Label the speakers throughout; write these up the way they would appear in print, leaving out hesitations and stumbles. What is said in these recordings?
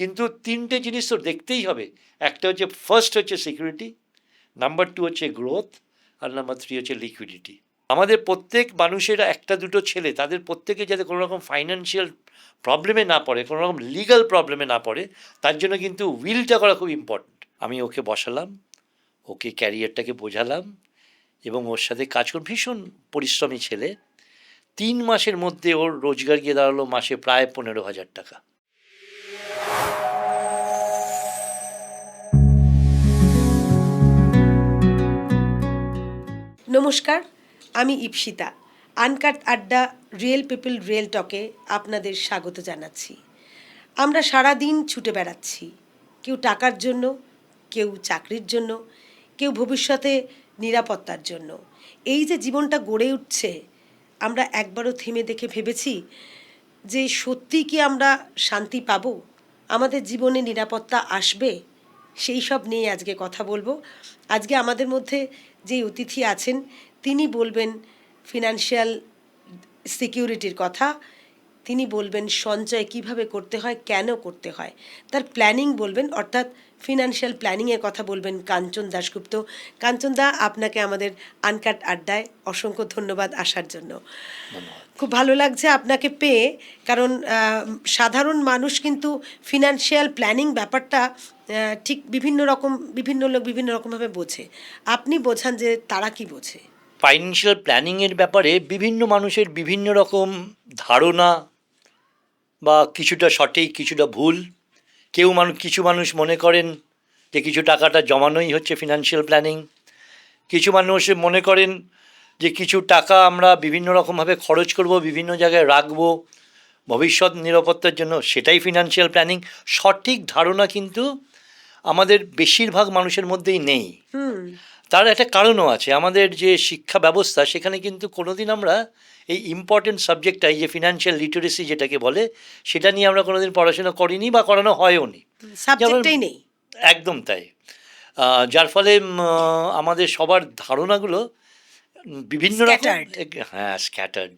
Speaker 1: কিন্তু তিনটে জিনিস তো দেখতেই হবে। একটা হচ্ছে, ফার্স্ট হচ্ছে সিকিউরিটি, নাম্বার 2 হচ্ছে গ্রোথ, আর নাম্বার 3 হচ্ছে লিকুইডিটি। আমাদের প্রত্যেক মানুষেরা একটা দুটো ছেলে, তাদের প্রত্যেকে যাতে কোনো রকম ফাইন্যান্সিয়াল প্রবলেমে না পড়ে, কোনো রকম লিগাল প্রবলেমে না পড়ে, তার জন্য কিন্তু উইলটা করা খুব ইম্পর্ট্যান্ট। আমি ওকে বসালাম, ওকে ক্যারিয়ারটাকে বোঝালাম এবং ওর সাথে কাজ করে, ভীষণ পরিশ্রমী ছেলে। 3 মাসের মধ্যে ওর রোজগার গিয়ে দাঁড়ালো মাসে প্রায় 15,000 টাকা।
Speaker 2: নমস্কার, আমি ইপসিতা। আনকাট আড্ডা, রিয়েল পিপল রিয়েল টকে আপনাদের স্বাগত জানাচ্ছি। আমরা সারা দিন ছুটে বেড়াচ্ছি, কেউ টাকার জন্য, কেউ চাকরির জন্য, কেউ ভবিষ্যতে নিরাপত্তার জন্য। এই যে জীবনটা গড়ে উঠছে, আমরা একবারও থেমে দেখে ভেবেছি যে সত্যি কি আমরা শান্তি পাবো, আমাদের জীবনে নিরাপত্তা আসবে? সেই সব নিয়ে আজকে কথা বলবো। আজকে আমাদের মধ্যে যে অতিথি আছেন তিনি বলবেন ফিনান্সিয়াল সিকিউরিটির কথা, তিনি বলবেন সঞ্চয় কিভাবে করতে হয়, কেন করতে হয়, তার প্ল্যানিং বলবেন, অর্থাৎ ফিনান্সিয়াল প্ল্যানিংয়ের কথা বলবেন কাঞ্চন দাশগুপ্ত। কাঞ্চন দা, আপনাকে আমাদের আনকাট আড্ডায় অসংখ্য ধন্যবাদ আসার জন্য। খুব ভালো লাগছে আপনাকে পেয়ে, কারণ সাধারণ মানুষ কিন্তু ফিনান্সিয়াল প্ল্যানিং ব্যাপারটা ঠিক বিভিন্ন লোক বিভিন্ন রকমভাবে বোঝে। আপনি বোঝান যে তারা কি বোঝে।
Speaker 1: ফাইন্যান্সিয়াল প্ল্যানিংয়ের ব্যাপারে বিভিন্ন মানুষের বিভিন্ন রকম ধারণা, বা কিছুটা সঠিক কিছুটা ভুল। কিছু মানুষ মনে করেন যে কিছু টাকাটা জমানোই হচ্ছে ফিনান্সিয়াল প্ল্যানিং। কিছু মানুষ মনে করেন যে কিছু টাকা আমরা বিভিন্ন রকমভাবে খরচ করব, বিভিন্ন জায়গায় রাখবো ভবিষ্যৎ নিরাপত্তার জন্য, সেটাই ফিনান্সিয়াল প্ল্যানিং। সঠিক ধারণা কিন্তু আমাদের বেশিরভাগ মানুষের মধ্যেই নেই। তার একটা কারণও আছে। আমাদের যে শিক্ষা ব্যবস্থা, সেখানে কিন্তু কোনোদিন আমরা এই ইম্পর্টেন্ট সাবজেক্টটা, এই যে ফিনান্সিয়াল লিটারেসি যেটাকে বলে, সেটা নিয়ে আমরা কোনোদিন পড়াশোনা করিনি বা করানো হয়ও নি,
Speaker 2: সাবজেক্টটাই নেই।
Speaker 1: একদম তাই। যার ফলে আমাদের সবার ধারণাগুলো বিভিন্ন রকম, হ্যাঁ, স্ক্যাটার্ড।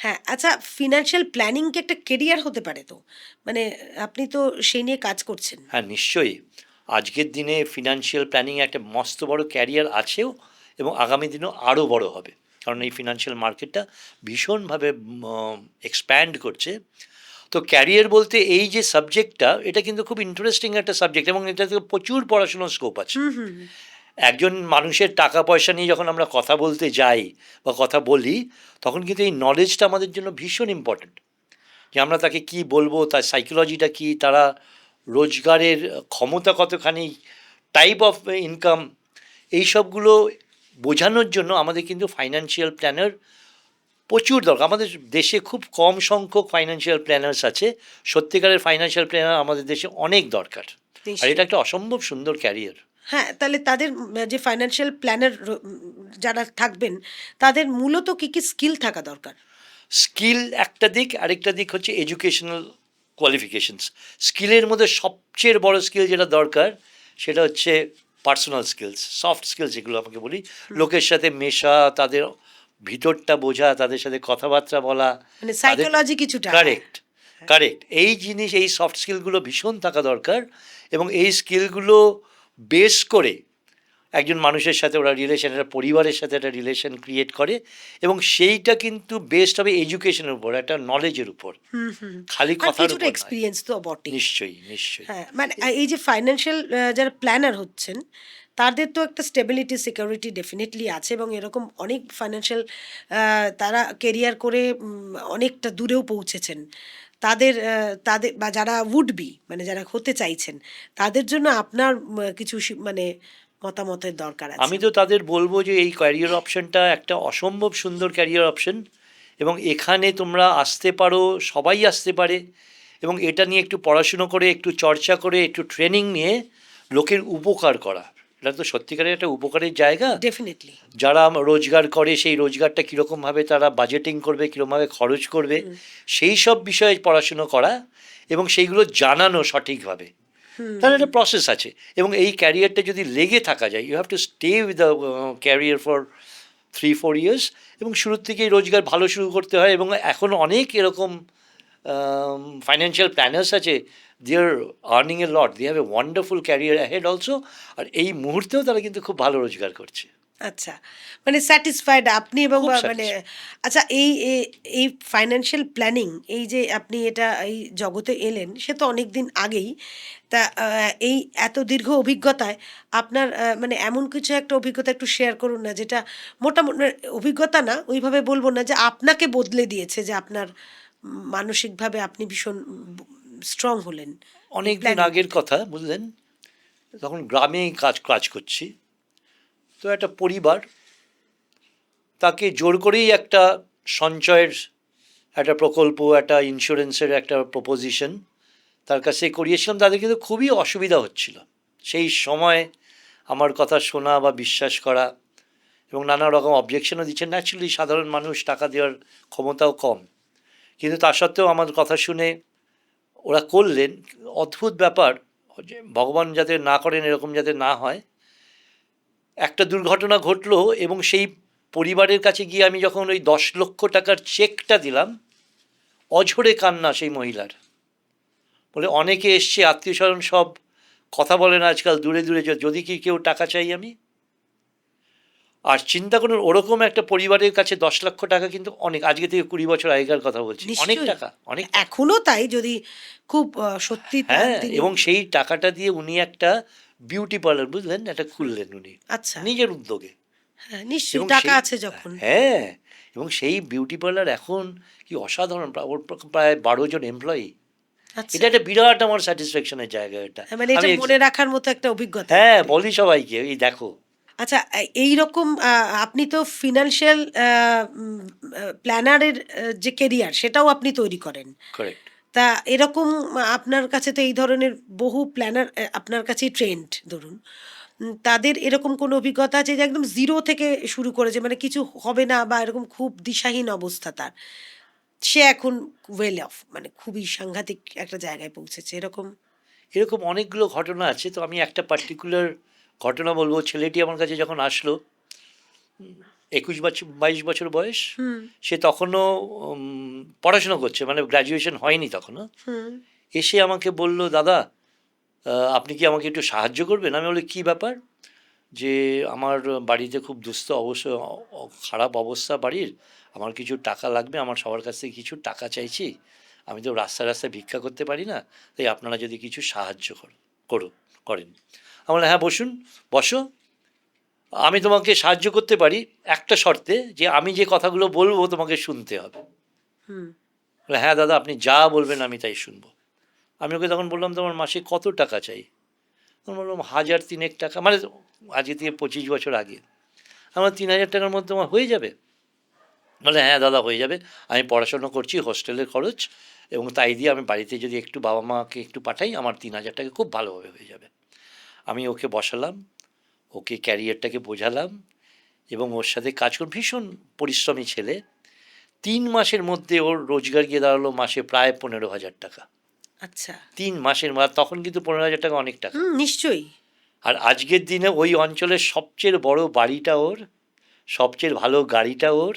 Speaker 2: হ্যাঁ, আচ্ছা, ফিনান্সিয়াল প্ল্যানিং কি একটা কেরিয়ার হতে পারে? তো মানে আপনি তো সেই নিয়ে কাজ করছেন।
Speaker 1: হ্যাঁ, নিশ্চয়ই। আজকের দিনে ফিনান্সিয়াল প্ল্যানিং একটা মস্ত বড় ক্যারিয়ার আছেও, এবং আগামী দিনেও আরও বড় হবে, কারণ এই ফিনান্সিয়াল মার্কেটটা ভীষণভাবে এক্সপ্যান্ড করছে। তো ক্যারিয়ার বলতে এই যে সাবজেক্টটা, এটা কিন্তু খুব ইন্টারেস্টিং একটা সাবজেক্ট, এবং এটা থেকে প্রচুর পড়াশোনার স্কোপ আছে। একজন মানুষের টাকা পয়সা নিয়ে যখন আমরা কথা বলতে যাই বা কথা বলি, তখন কিন্তু এই নলেজটা আমাদের জন্য ভীষণ ইম্পর্ট্যান্ট, যে আমরা তাকে কি বলবো, তার সাইকোলজিটা কি, তারা রোজগারের ক্ষমতা কতখানি, টাইপ অফ ইনকাম, এই সবগুলো বোঝানোর জন্য আমাদের কিন্তু ফাইন্যান্সিয়াল প্ল্যানার প্রচুর দরকার। আমাদের দেশে খুব কম সংখ্যক ফাইন্যান্সিয়াল প্ল্যানার্স আছে। সত্যিকারের ফাইন্যান্সিয়াল প্ল্যানার আমাদের দেশে অনেক দরকার, আর এটা একটা অসম্ভব সুন্দর ক্যারিয়ার।
Speaker 2: হ্যাঁ, তাহলে তাদের যে ফাইন্যান্সিয়াল প্ল্যানার যারা থাকবেন, তাদের মূলত কি কি স্কিল থাকা দরকার?
Speaker 1: স্কিল একটা দিক, আরেকটা দিক হচ্ছে এডুকেশনাল কোয়ালিফিকেশনস। স্কিলের মধ্যে সবচেয়ে বড় স্কিল যেটা দরকার, সেটা হচ্ছে পার্সোনাল স্কিলস, সফট স্কিলস যেগুলো আমাকে বলি। লোকের সাথে মেশা, তাদের ভিতরটা বোঝা, তাদের সাথে কথাবার্তা বলা,
Speaker 2: মানে সাইকোলজি কিছুটা।
Speaker 1: কারেক্ট। এই জিনিস, এই সফট স্কিলগুলো ভীষণ থাকা দরকার, এবং এই স্কিলগুলো বেস করে একজন মানুষের সাথে ওরা রিলেশন, একটা পরিবারের সাথে একটা রিলেশন ক্রিয়েট করে, এবং সেইটা কিন্তু বেস্ট হবে এডুকেশনের উপর, একটা নলেজের উপর, খালি কথার উপর।
Speaker 2: এক্সপেরিয়েন্স তো বটে।
Speaker 1: নিশ্চয়ই।
Speaker 2: হ্যাঁ, মানে এই যে ফাইন্যান্সিয়াল যারা প্ল্যানার হচ্ছেন, তাদের তো একটা স্টেবিলিটি সিকিউরিটি ডেফিনেটলি আছে, এবং এরকম অনেক ফাইন্যান্সিয়াল তারা কেরিয়ার করে অনেকটা দূরেও পৌঁছেছেন। তাদের তাদের বা যারা উড বি, মানে যারা হতে চাইছেন, তাদের জন্য আপনার কিছু মানে মতামতের দরকার আছে।
Speaker 1: আমি তো তাদের বলবো যে এই ক্যারিয়ার অপশনটা একটা অসম্ভব সুন্দর ক্যারিয়ার অপশন, এবং এখানে তোমরা আসতে পারো, সবাই আসতে পারে, এবং এটা নিয়ে একটু পড়াশুনো করে, একটু চর্চা করে, একটু ট্রেনিং নিয়ে লোকের উপকার করা, এটা তো সত্যিকারের একটা উপকারের জায়গা।
Speaker 2: ডেফিনেটলি।
Speaker 1: যারা রোজগার করে, সেই রোজগারটা কীরকমভাবে তারা বাজেটিং করবে, কীরকমভাবে খরচ করবে, সেই সব বিষয়ে পড়াশুনো করা এবং সেইগুলো জানানো সঠিকভাবে, তাহলে একটা প্রসেস আছে। এবং এই ক্যারিয়ারটা যদি লেগে থাকা যায়, you have to stay with the career for 3-4 years, এবং শুরুর থেকেই রোজগার ভালো শুরু করতে হয়। এবং এখন অনেক এরকম ফাইন্যান্সিয়াল প্ল্যানার্স আছে, they are earning a lot, they have a wonderful career ahead also. আর এই মুহূর্তেও তারা কিন্তু খুব ভালো রোজগার করছে।
Speaker 2: আচ্ছা, মানে স্যাটিসফাইড আপনি এবং
Speaker 1: খুব
Speaker 2: মানে
Speaker 1: satisfied।
Speaker 2: আচ্ছা, এই ফাইন্যান্সিয়াল প্ল্যানিং, এই যে আপনি এটা এই জগতে এলেন সে তো অনেক দিন আগেই, তা এই এত দীর্ঘ অভিজ্ঞতায় আপনার মানে এমন কিছু একটা অভিজ্ঞতা একটু শেয়ার করুন না, যেটা মোটামুটি অভিজ্ঞতা না ওইভাবে বলবো না, যে আপনাকে বদলে দিয়েছে, যে আপনার মানসিকভাবে আপনি ভীষণ স্ট্রং হলেন
Speaker 1: অনেক দিন
Speaker 2: প্ল্যানিং
Speaker 1: আগের
Speaker 2: করতে।
Speaker 1: কথা, বুঝলেন, তখন গ্রামেই কাজ কাজ করছি। তো একটা পরিবার, তাকে জোর করেই একটা সঞ্চয়ের একটা প্রকল্প, একটা ইন্স্যুরেন্সের একটা প্রপোজিশন তার কাছে করিয়েছিলাম। তাদের কিন্তু খুবই অসুবিধা হচ্ছিল সেই সময় আমার কথা শোনা বা বিশ্বাস করা, এবং নানা রকম অবজেকশনও দিচ্ছেন। ন্যাচুরালি সাধারণ মানুষ, টাকা দেওয়ার ক্ষমতাও কম, কিন্তু তা সত্ত্বেও আমার কথা শুনে ওরা করলেন। অদ্ভুত ব্যাপার, যে ভগবান যাতে না করেন, এরকম যাতে না হয়, একটা দুর্ঘটনা ঘটলো এবং সেই পরিবারের কাছে গিয়ে আমি যখন ওই 10 লক্ষ টাকার চেকটা দিলাম, অঝরে কান্না সেই মহিলার। বলে অনেকে এসছে, আত্মীয় স্বজন সব, কথা বলে না আজকাল, দূরে দূরে, যদি কি কেউ টাকা চাই আমি। আর চিন্তা করুন, ওরকম একটা পরিবারের কাছে 10 লক্ষ টাকা কিন্তু অনেক, আজকে থেকে 20 বছর আগেকার কথা বলছি, অনেক
Speaker 2: নিশ্চয়ই,
Speaker 1: টাকা, অনেক টাকা।
Speaker 2: এখনো তাই, যদি খুব সত্যি
Speaker 1: হ্যাঁ,
Speaker 2: তিনি।
Speaker 1: এবং সেই টাকাটা দিয়ে উনি একটা বিউটি পার্লার, বুঝলেন, একটা খুললেন উনি
Speaker 2: আচ্ছা,
Speaker 1: নিজের উদ্যোগে।
Speaker 2: হ্যাঁ নিশ্চয়ই,
Speaker 1: এবং
Speaker 2: টাকা
Speaker 1: সেই,
Speaker 2: আছে যখন।
Speaker 1: হ্যাঁ, এবং সেই বিউটি পার্লার এখন কি অসাধারণ, ওর প্রায় 12 জন এমপ্লয়ি।
Speaker 2: আচ্ছা,
Speaker 1: এটা একটা বিরাট আমার স্যাটিসফ্যাকশনের জায়গা এটা।
Speaker 2: মানে এটা
Speaker 1: আমি
Speaker 2: মনে রাখার মতো একটা অভিজ্ঞতা।
Speaker 1: হ্যাঁ বলি সবাইকে, এই দেখো।
Speaker 2: আচ্ছা, এই রকম আপনি তো ফিনান্সিয়াল প্ল্যানারের যে কেরিয়ার সেটাও আপনি তৈরি করেন।
Speaker 1: কারেক্ট।
Speaker 2: তা এরকম আপনার কাছে তো এই ধরনের বহু প্ল্যানার আপনার কাছেই ট্রেন্ড ধরুন, তাদের এরকম কোনো অভিজ্ঞতা আছে যে একদম জিরো থেকে শুরু করেছে, মানে কিছু হবে না বা এরকম খুব দিশাহীন অবস্থা তার, সে এখন ওয়েল অফ, মানে খুবই সাংঘাতিক একটা জায়গায় পৌঁছেছে, এরকম?
Speaker 1: এরকম অনেকগুলো ঘটনা আছে। তো আমি একটা পার্টিকুলার ঘটনা বলবো। ছেলেটি আমার কাছে যখন আসলো, 21-22 বছর বয়স,
Speaker 2: হুম,
Speaker 1: সে তখনও পড়াশোনা করছে, মানে গ্র্যাজুয়েশন হয়নি তখনও।
Speaker 2: হুম,
Speaker 1: এসে আমাকে বলল, দাদা আপনি কি আমাকে একটু সাহায্য করবেন? আমি বলি, কী ব্যাপার? যে আমার বাড়িতে খুব দুস্থ অবশ্য, খারাপ অবস্থা বাড়ির, আমার কিছু টাকা লাগবে, আমার সবার কাছ থেকে কিছু টাকা চাইছি, আমি তো রাস্তায় রাস্তায় ভিক্ষা করতে পারি না, তাই আপনারা যদি কিছু সাহায্য করেন। আমার, হ্যাঁ বসুন, বসো, আমি তোমাকে সাহায্য করতে পারি একটা শর্তে, যে আমি যে কথাগুলো বলবো তোমাকে শুনতে হবে।
Speaker 2: হুম,
Speaker 1: বলে, হ্যাঁ দাদা, আপনি যা বলবেন আমি তাই শুনবো। আমি ওকে তখন বললাম, তোমার মাসে কত টাকা চাই? তখন বললাম 1,000-3,000 টাকা, মানে আজকে থেকে 25 বছর আগে। আমার 3,000 টাকার মধ্যে তোমার হয়ে যাবে? বলে, হ্যাঁ দাদা হয়ে যাবে, আমি পড়াশোনা করছি, হোস্টেলের খরচ, এবং তাই দিয়ে আমি বাড়িতে যদি একটু বাবা মাকে একটু পাঠাই, আমার 3,000 টাকা খুব ভালোভাবে হয়ে যাবে। আমি ওকে বসালাম, ওকে ক্যারিয়ারটাকে বোঝালাম, এবং ওর সাথে কাজ করে, ভীষণ পরিশ্রমী ছেলে। 3 মাসের মধ্যে ওর রোজগার গিয়ে দাঁড়ালো মাসে প্রায় 15,000 টাকা।
Speaker 2: আচ্ছা,
Speaker 1: 3 মাসের, তখন কিন্তু 15,000 টাকা অনেক টাকা।
Speaker 2: হুম, নিশ্চয়ই।
Speaker 1: আর আজকের দিনে ওই অঞ্চলের সবচেয়ে বড় বাড়িটা ওর, সবচেয়ে ভালো গাড়িটা ওর,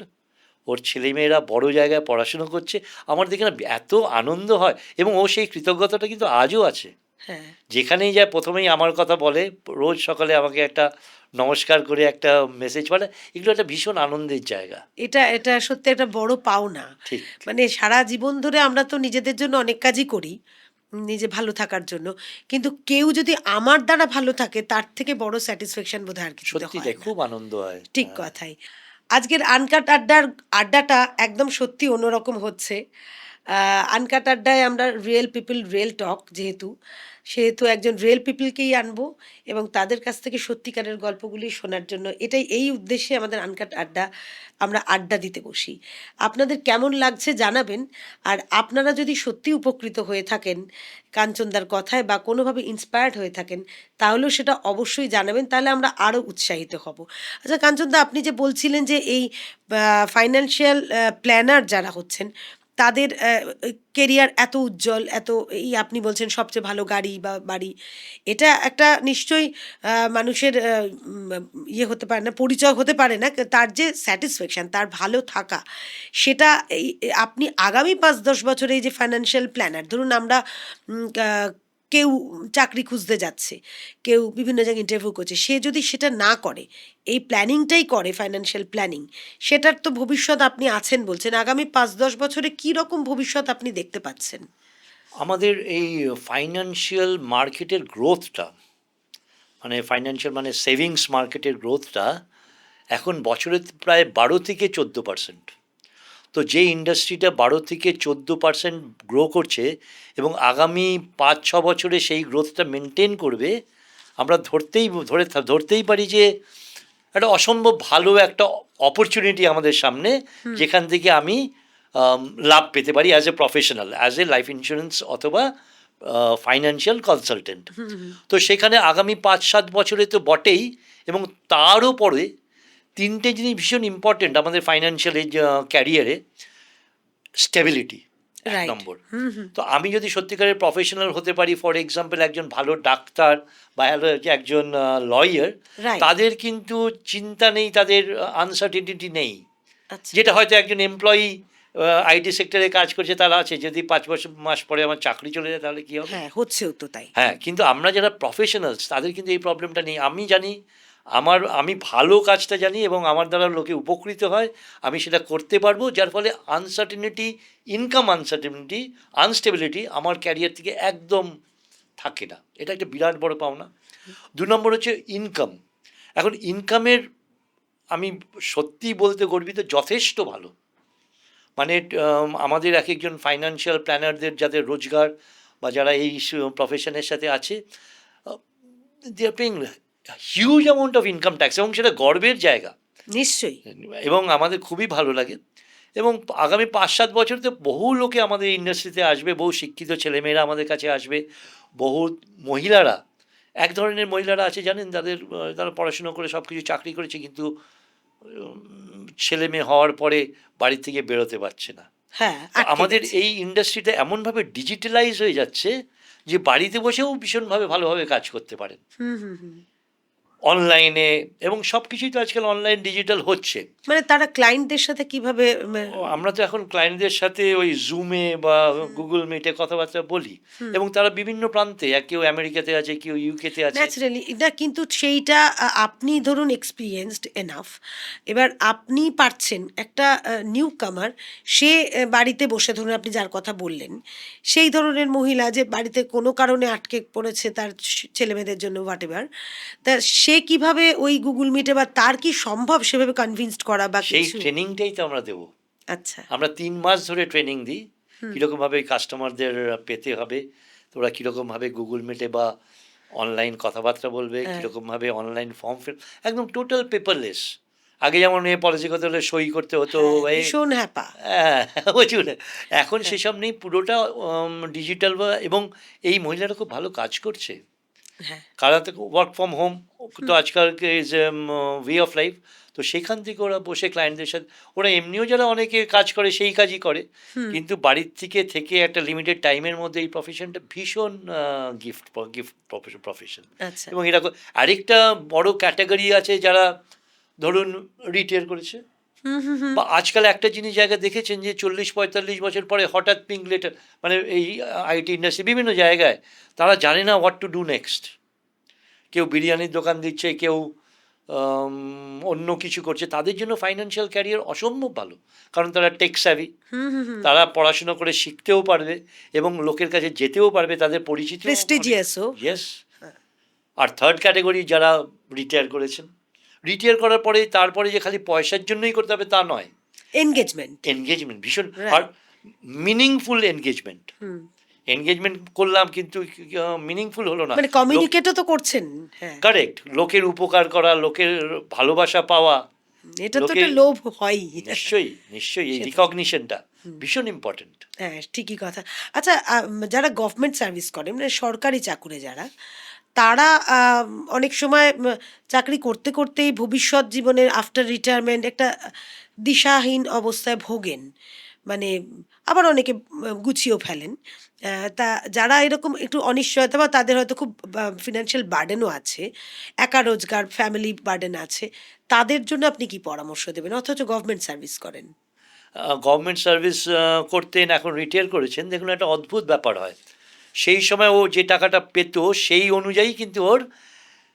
Speaker 1: ওর ছেলেমেয়েরা বড় জায়গায় পড়াশুনো করছে। আমার দেখে না এত আনন্দ হয়, এবং ও সেই কৃতজ্ঞতাটা কিন্তু আজও আছে।
Speaker 2: হ্যাঁ,
Speaker 1: যেখানেই যায় প্রথমেই আমার কথা বলে, রোজ সকালে আমাকে একটা নমস্কার করে একটা মেসেজ পাঠায়। এগুলো একটা ভীষণ আনন্দের জায়গা।
Speaker 2: এটা এটা সত্যি একটা বড় পাওনা।
Speaker 1: ঠিক।
Speaker 2: মানে সারা জীবন ধরে আমরা তো নিজেদের জন্য অনেক কাজই করি, নিজে ভালো থাকার জন্য। কিন্তু কেউ যদি আমার দ্বারা ভালো থাকে, তার থেকে বড় স্যাটিসফ্যাকশন বোধহয় আর কিছুতে
Speaker 1: সত্যি
Speaker 2: হয়
Speaker 1: তাই,
Speaker 2: না।
Speaker 1: খুব আনন্দ হয়।
Speaker 2: ঠিক
Speaker 1: হ্যাঁ।
Speaker 2: কথাই। আজকের আনকাট আড্ডাটা একদম সত্যি অন্যরকম হচ্ছে। আনকাট আড্ডায় আমরা রিয়েল পিপল রিয়েল টক, সেহেতু একজন রিয়েল পিপলকেই আনবো এবং তাদের কাছ থেকে সত্যিকারের গল্পগুলি শোনার জন্য, এটাই এই উদ্দেশ্যে আমাদের আনকাট আড্ডা, আমরা আড্ডা দিতে বসি। আপনাদের কেমন লাগছে জানাবেন। আর আপনারা যদি সত্যি উপকৃত হয়ে থাকেন কাঞ্চনদার কথায় বা কোনোভাবে ইন্সপায়ার্ড হয়ে থাকেন, তাহলেও সেটা অবশ্যই জানাবেন, তাহলে আমরা আরও উৎসাহিত হব। আচ্ছা কাঞ্চনদা, আপনি যে বলছিলেন যে এই ফাইন্যান্সিয়াল প্ল্যানার যারা হচ্ছেন, তাদের কেরিয়ার এত উজ্জ্বল, এত এই আপনি বলছেন সবচেয়ে ভালো গাড়ি বা বাড়ি, এটা একটা নিশ্চয়ই মানুষের ইয়ে হতে পারে না, পরিচয় হতে পারে না, তার যে স্যাটিসফ্যাকশন, তার ভালো থাকা, সেটা আপনি আগামী 5-10 বছরে এই যে ফাইন্যান্সিয়াল প্ল্যানার, ধরুন আমরা কেউ চাকরি খুঁজতে যাচ্ছে, কেউ বিভিন্ন জায়গায় ইন্টারভিউ করছে, সে যদি সেটা না করে, এই প্ল্যানিংটাই করে, ফাইন্যান্সিয়াল প্ল্যানিং, সেটার তো ভবিষ্যৎ আপনি আছেন বলছেন। আগামী 5-10 বছরে কী রকম ভবিষ্যৎ আপনি দেখতে পাচ্ছেন?
Speaker 1: আমাদের এই ফাইন্যান্সিয়াল মার্কেটের গ্রোথটা, মানে ফাইন্যান্সিয়াল মানে সেভিংস মার্কেটের গ্রোথটা এখন বছরে প্রায় 12 থেকে 14%। তো যে ইন্ডাস্ট্রিটা 12 থেকে 14% গ্রো করছে এবং আগামী 5-6 বছরে সেই গ্রোথটা মেনটেন করবে, আমরা ধরতেই পারি যে একটা অসম্ভব ভালো একটা অপরচুনিটি আমাদের সামনে, যেখান থেকে আমি লাভ পেতে পারি as a professional, as a life insurance অথবা ফাইন্যান্সিয়াল কনসালটেন্ট। তো সেখানে আগামী 5-7 বছরে তো বটেই, এবং তারও পরে 3টে জিনিস ভীষণ ইম্পর্টেন্ট আমাদের ফাইন্যান্সিয়াল ক্যারিয়ারে। স্টেবিলিটি এক
Speaker 2: রাইট।
Speaker 1: নম্বর। তো আমি যদি সত্যিকারের প্রফেশনাল হতে পারি, ফর এক্সাম্পল একজন ভালো ডাক্তার বা একজন লয়ার,
Speaker 2: Right.
Speaker 1: তাদের কিন্তু চিন্তা নেই, তাদের আনসার্টেনিটি নেই,
Speaker 2: আচ্ছা।
Speaker 1: যেটা হয়তো একজন এমপ্লয়ি আইটি সেক্টরে কাজ করছে তারা আছে, যদি 5 মাস পরে আমার চাকরি চলে যায় তাহলে কী হবে?
Speaker 2: হ্যাঁ, হচ্ছেও তো তাই।
Speaker 1: হ্যাঁ, কিন্তু আমরা যারা প্রফেশনালস তাদের কিন্তু এই প্রবলেমটা নেই। আমি জানি আমি ভালো কাজটা জানি এবং আমার দ্বারা লোকে উপকৃত হয়, আমি সেটা করতে পারবো, যার ফলে আনসার্টেনিটি, ইনকাম আনসার্টেনিটি, আনস্টেবিলিটি আমার ক্যারিয়ার থেকে একদম থাকে না। এটা একটা বিরাট বড় পাওনা। 2 নম্বর হচ্ছে ইনকাম। এখন ইনকামের আমি সত্যিই বলতে গর্বিত, যথেষ্ট ভালো। মানে আমাদের এক একজন ফাইন্যান্সিয়াল প্ল্যানারদের যাদের রোজগার বা যারা এই প্রফেশনের সাথে আছে, they are paying huge amount of income tax, এবং সেটা গর্বের জায়গা
Speaker 2: নিশ্চয়ই।
Speaker 1: এবং আমাদের খুবই ভালো লাগে। এবং আগামী 5-7 বছরতে বহু লোকে আমাদের ইন্ডাস্ট্রিতে আসবে, বহু শিক্ষিত ছেলেমেয়েরা আমাদের কাছে আসবে, বহু মহিলারা, এক ধরনের মহিলারা আছে জানেন, তারা পড়াশুনো করে সব কিছু চাকরি করেছে, কিন্তু ছেলে মেয়ে হওয়ার পরে বাড়ি থেকে বেরোতে পারছে না।
Speaker 2: হ্যাঁ,
Speaker 1: তো আমাদের এই ইন্ডাস্ট্রিটা এমনভাবে ডিজিটালাইজ হয়ে যাচ্ছে যে বাড়িতে বসেও ভীষণভাবে ভালোভাবে কাজ করতে পারেন অনলাইনে, এবং সব কিছুই তো আজকাল অনলাইন ডিজিটাল হচ্ছে।
Speaker 2: মানে তারা ক্লায়েন্টদের সাথে কিভাবে
Speaker 1: আমরা তো এখন ক্লায়েন্টদের সাথে ওই জুমে বা গুগল মিটে কথাবার্তা বলি, এবং তারা বিভিন্ন প্রান্তে, কেউ আমেরিকাতে আছে, কেউ ইউকেতে আছে।
Speaker 2: ন্যাচারালি এটা কিন্তু সেইটা আপনি ধরুন এক্সপিরিয়েন্সড এনাফ, এবার আপনি পারছেন একটা নিউ কামার, সে বাড়িতে বসে, ধরুন আপনি যার কথা বললেন, সেই ধরনের মহিলা যে বাড়িতে কোনো কারণে আটকে পড়েছে তার ছেলেমেয়েদের জন্য হোয়াট এভার, তা সে কিভাবে ওই গুগল মিটে, বা তার কি সম্ভব সেভাবে কনভিন্সড করা বা
Speaker 1: সেই
Speaker 2: কিছু?
Speaker 1: ট্রেনিংটাই তো আমরা দেবো।
Speaker 2: আচ্ছা।
Speaker 1: আমরা 3 মাস ধরে ট্রেনিং দিই, কীরকমভাবে কাস্টমারদের পেতে হবে, তোরা কীরকমভাবে গুগল মিটে বা অনলাইন কথাবার্তা বলবে, কীরকমভাবে অনলাইন ফর্ম ফিল, একদম টোটাল পেপারলেস। আগে যেমন পলিসি করতে হলে সই করতে হতো,
Speaker 2: ভীষণ হ্যাপা।
Speaker 1: হ্যাঁ প্রচুর। এখন সেসব নেই, পুরোটা ডিজিটাল। এবং এই মহিলারা খুব ভালো কাজ করছে,
Speaker 2: হ্যাঁ,
Speaker 1: কারা থেকে ওয়ার্ক ফ্রম হোম তো আজকাল ইজ ওয়ে অফ লাইফ। তো সেখান থেকে ওরা বসে ক্লায়েন্টদের সাথে, ওরা এমনিও যারা অনেকে কাজ করে সেই কাজই করে, কিন্তু বাড়ির থেকে একটা লিমিটেড টাইমের মধ্যে এই প্রফেশনটা ভীষণ গিফট প্রফেশন।
Speaker 2: আচ্ছা।
Speaker 1: এবং এরকম আরেকটা বড় ক্যাটাগরি আছে যারা ধরুন রিটায়ার করেছে, বা আজকাল একটা জিনিস জায়গা দেখেছেন যে 40-45 বছর পরে হঠাৎ পিঙ্ক লেটার, মানে এই আইটি ইন্ডাস্ট্রি বিভিন্ন জায়গায় তারা জানে না হোয়াট টু ডু নেক্সট। কেউ বিরিয়ানির দোকান দিচ্ছে, কেউ অন্য কিছু করছে, তাদের জন্য ফাইন্যান্সিয়াল ক্যারিয়ার অসম্ভব ভালো, কারণ তারা টেক স্যাভি, তারা পড়াশোনা করে শিখতেও পারবে এবং লোকের কাছে যেতেও পারবে, তাদের পরিচিতি।
Speaker 2: প্রেস্টিজিয়াসও।
Speaker 1: ইয়েস। আর থার্ড ক্যাটাগরি যারা রিটায়ার করেছেন, রিটায়ার করার পরে তারপরে যে খালি পয়সার জন্যই করতে হবে তা নয়, এনগেজমেন্ট ভীষণ, আর মিনিংফুল এনগেজমেন্ট করলাম কিন্তু মিনিংফুল হলো না,
Speaker 2: মানে কমিউনিকেটও তো করছেন। হ্যাঁ,
Speaker 1: কারেক্ট। লোকের উপকার করা, লোকের ভালোবাসা পাওয়া,
Speaker 2: এটা তো একটা লোভ হয়ই।
Speaker 1: নিশ্চয়ই এই রিকগনিশনটা ভীষণ ইম্পর্টেন্ট।
Speaker 2: হ্যাঁ, ঠিকই কথা। আচ্ছা, যারা গভর্নমেন্ট সার্ভিস করেন, মানে সরকারি চাকুরে যারা, তারা অনেক সময় চাকরি করতে করতেই ভবিষ্যৎ জীবনের আফটার রিটায়ারমেন্ট একটা দিশাহীন অবস্থায় ভোগেন। মানে আবার অনেকে গুছিয়েও ফেলেন। তা যারা এরকম একটু অনিশ্চয়তা বা তাদের হয়তো খুব ফিনান্সিয়াল বার্ডেনও আছে, একা রোজগার, ফ্যামিলি বার্ডেন আছে, তাদের জন্য আপনি কি পরামর্শ দেবেন? অথচ গভর্নমেন্ট সার্ভিস করেন।
Speaker 1: গভর্নমেন্ট সার্ভিস করতেন, এখন রিটায়ার করেছেন। দেখুন, একটা অদ্ভুত ব্যাপার হয়, সেই সময় ও যে টাকাটা পেত সেই অনুযায়ী কিন্তু ওর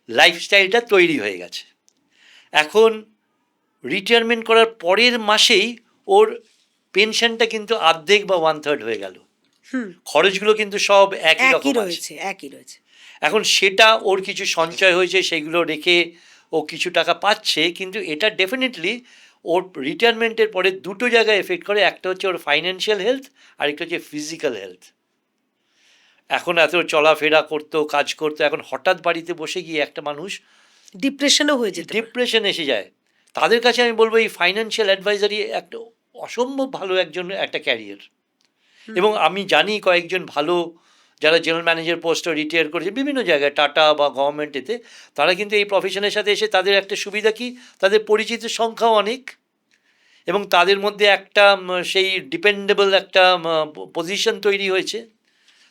Speaker 1: লাইফস্টাইলটা তৈরি হয়ে গেছে। এখন রিটায়ারমেন্ট করার পরের মাসেই ওর পেনশনটা কিন্তু অর্ধেক বা 1/3 হয়ে গেল।
Speaker 2: হুম।
Speaker 1: খরচগুলো কিন্তু সব একই
Speaker 2: একই
Speaker 1: রকম আছে।
Speaker 2: রয়েছে, একই রয়েছে।
Speaker 1: এখন সেটা ওর কিছু সঞ্চয় হয়েছে, সেগুলো রেখে ও কিছু টাকা পাচ্ছে, কিন্তু এটা ডেফিনেটলি ওর রিটায়ারমেন্টের পরে দুটো জায়গায় এফেক্ট করে। একটা হচ্ছে ওর ফাইন্যান্সিয়াল হেলথ, আর একটা হচ্ছে ফিজিক্যাল হেলথ। এখন এত চলাফেরা করতো, কাজ করতো, এখন হঠাৎ বাড়িতে বসে গিয়ে একটা মানুষ
Speaker 2: ডিপ্রেশনও হয়ে যেতে পারে।
Speaker 1: ডিপ্রেশন এসে যায়। তাদের কাছে আমি বলবো এই ফাইন্যান্সিয়াল অ্যাডভাইজারি একটা অসম্ভব ভালো একটা ক্যারিয়ার। এবং আমি জানি কয়েকজন ভালো যারা জেনারেল ম্যানেজার পোস্টে রিটায়ার করেছে বিভিন্ন জায়গায়, টাটা বা গভর্নমেন্টেতে, তারা কিন্তু এই প্রফেশনের সাথে এসে তাদের একটা সুবিধা কি, তাদের পরিচিত সংখ্যাও অনেক, এবং তাদের মধ্যে একটা সেই ডিপেন্ডেবল একটা পজিশন তৈরি হয়েছে।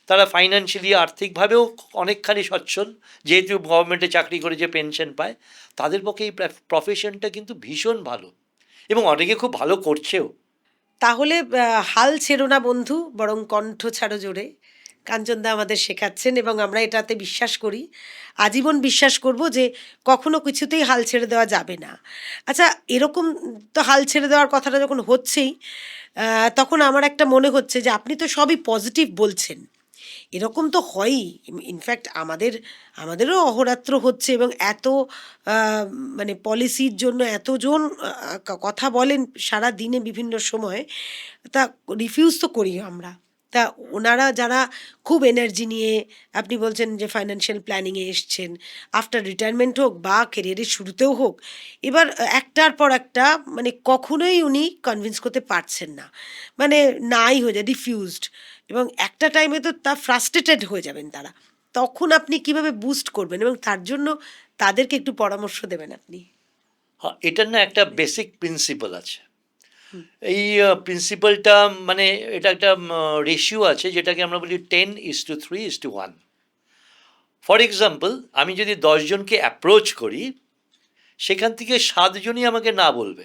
Speaker 1: তারা ফাইন্যান্সিয়ালি আর্থিকভাবেও অনেকখানি সচ্ছল, যেহেতু গভর্নমেন্টে চাকরি করে যে পেনশন পায়। তাদের পক্ষে এই প্রফেশনটা কিন্তু ভীষণ ভালো, এবং অনেকে খুব ভালো করছেও।
Speaker 2: তাহলে হাল ছেড়ো না বন্ধু, বরং কণ্ঠ ছাড়ো জোরে। কাঞ্চনদা আমাদের শেখাচ্ছেন এবং আমরা এটাতে বিশ্বাস করি, আজীবন বিশ্বাস করব যে কখনো কিছুতেই হাল ছেড়ে দেওয়া যাবে না। আচ্ছা, এরকম তো হাল ছেড়ে দেওয়ার কথাটা যখন হচ্ছেই, তখন আমার একটা মনে হচ্ছে যে আপনি তো সবই পজিটিভ বলছেন, এরকম তো হয়ই। ইনফ্যাক্ট আমাদেরও অহোরাত্র হচ্ছে এবং এত আহ, মানে পলিসির জন্য এতজন কথা বলেন সারা দিনে বিভিন্ন সময়, তা রিফিউজ তো করি আমরা। তা ওনারা যারা খুব এনার্জি নিয়ে, আপনি বলছেন যে ফাইন্যান্সিয়াল প্ল্যানিংয়ে এসছেন, আফটার রিটায়ারমেন্ট হোক বা কেরিয়ারের শুরুতেও হোক, এবার একটার পর একটা মানে কখনোই উনি কনভিন্স করতে পারছেন না, মানে নাই হয়ে যায়, রিফিউজড। এবং একটা টাইমে তো তা ফ্রাস্ট্রেটেড হয়ে যাবেন তারা। তখন আপনি কিভাবে বুস্ট করবেন এবং তার জন্য তাদেরকে একটু পরামর্শ দেবেন আপনি?
Speaker 1: হ্যাঁ, এটার না একটা বেসিক প্রিন্সিপাল আছে। এই প্রিন্সিপালটা মানে এটা একটা রেশিও আছে, যেটাকে আমরা বলি 10:3:1। ফর এক্সাম্পল, আমি যদি 10 জনকে অ্যাপ্রোচ করি, সেখান থেকে 7 জনই আমাকে না বলবে।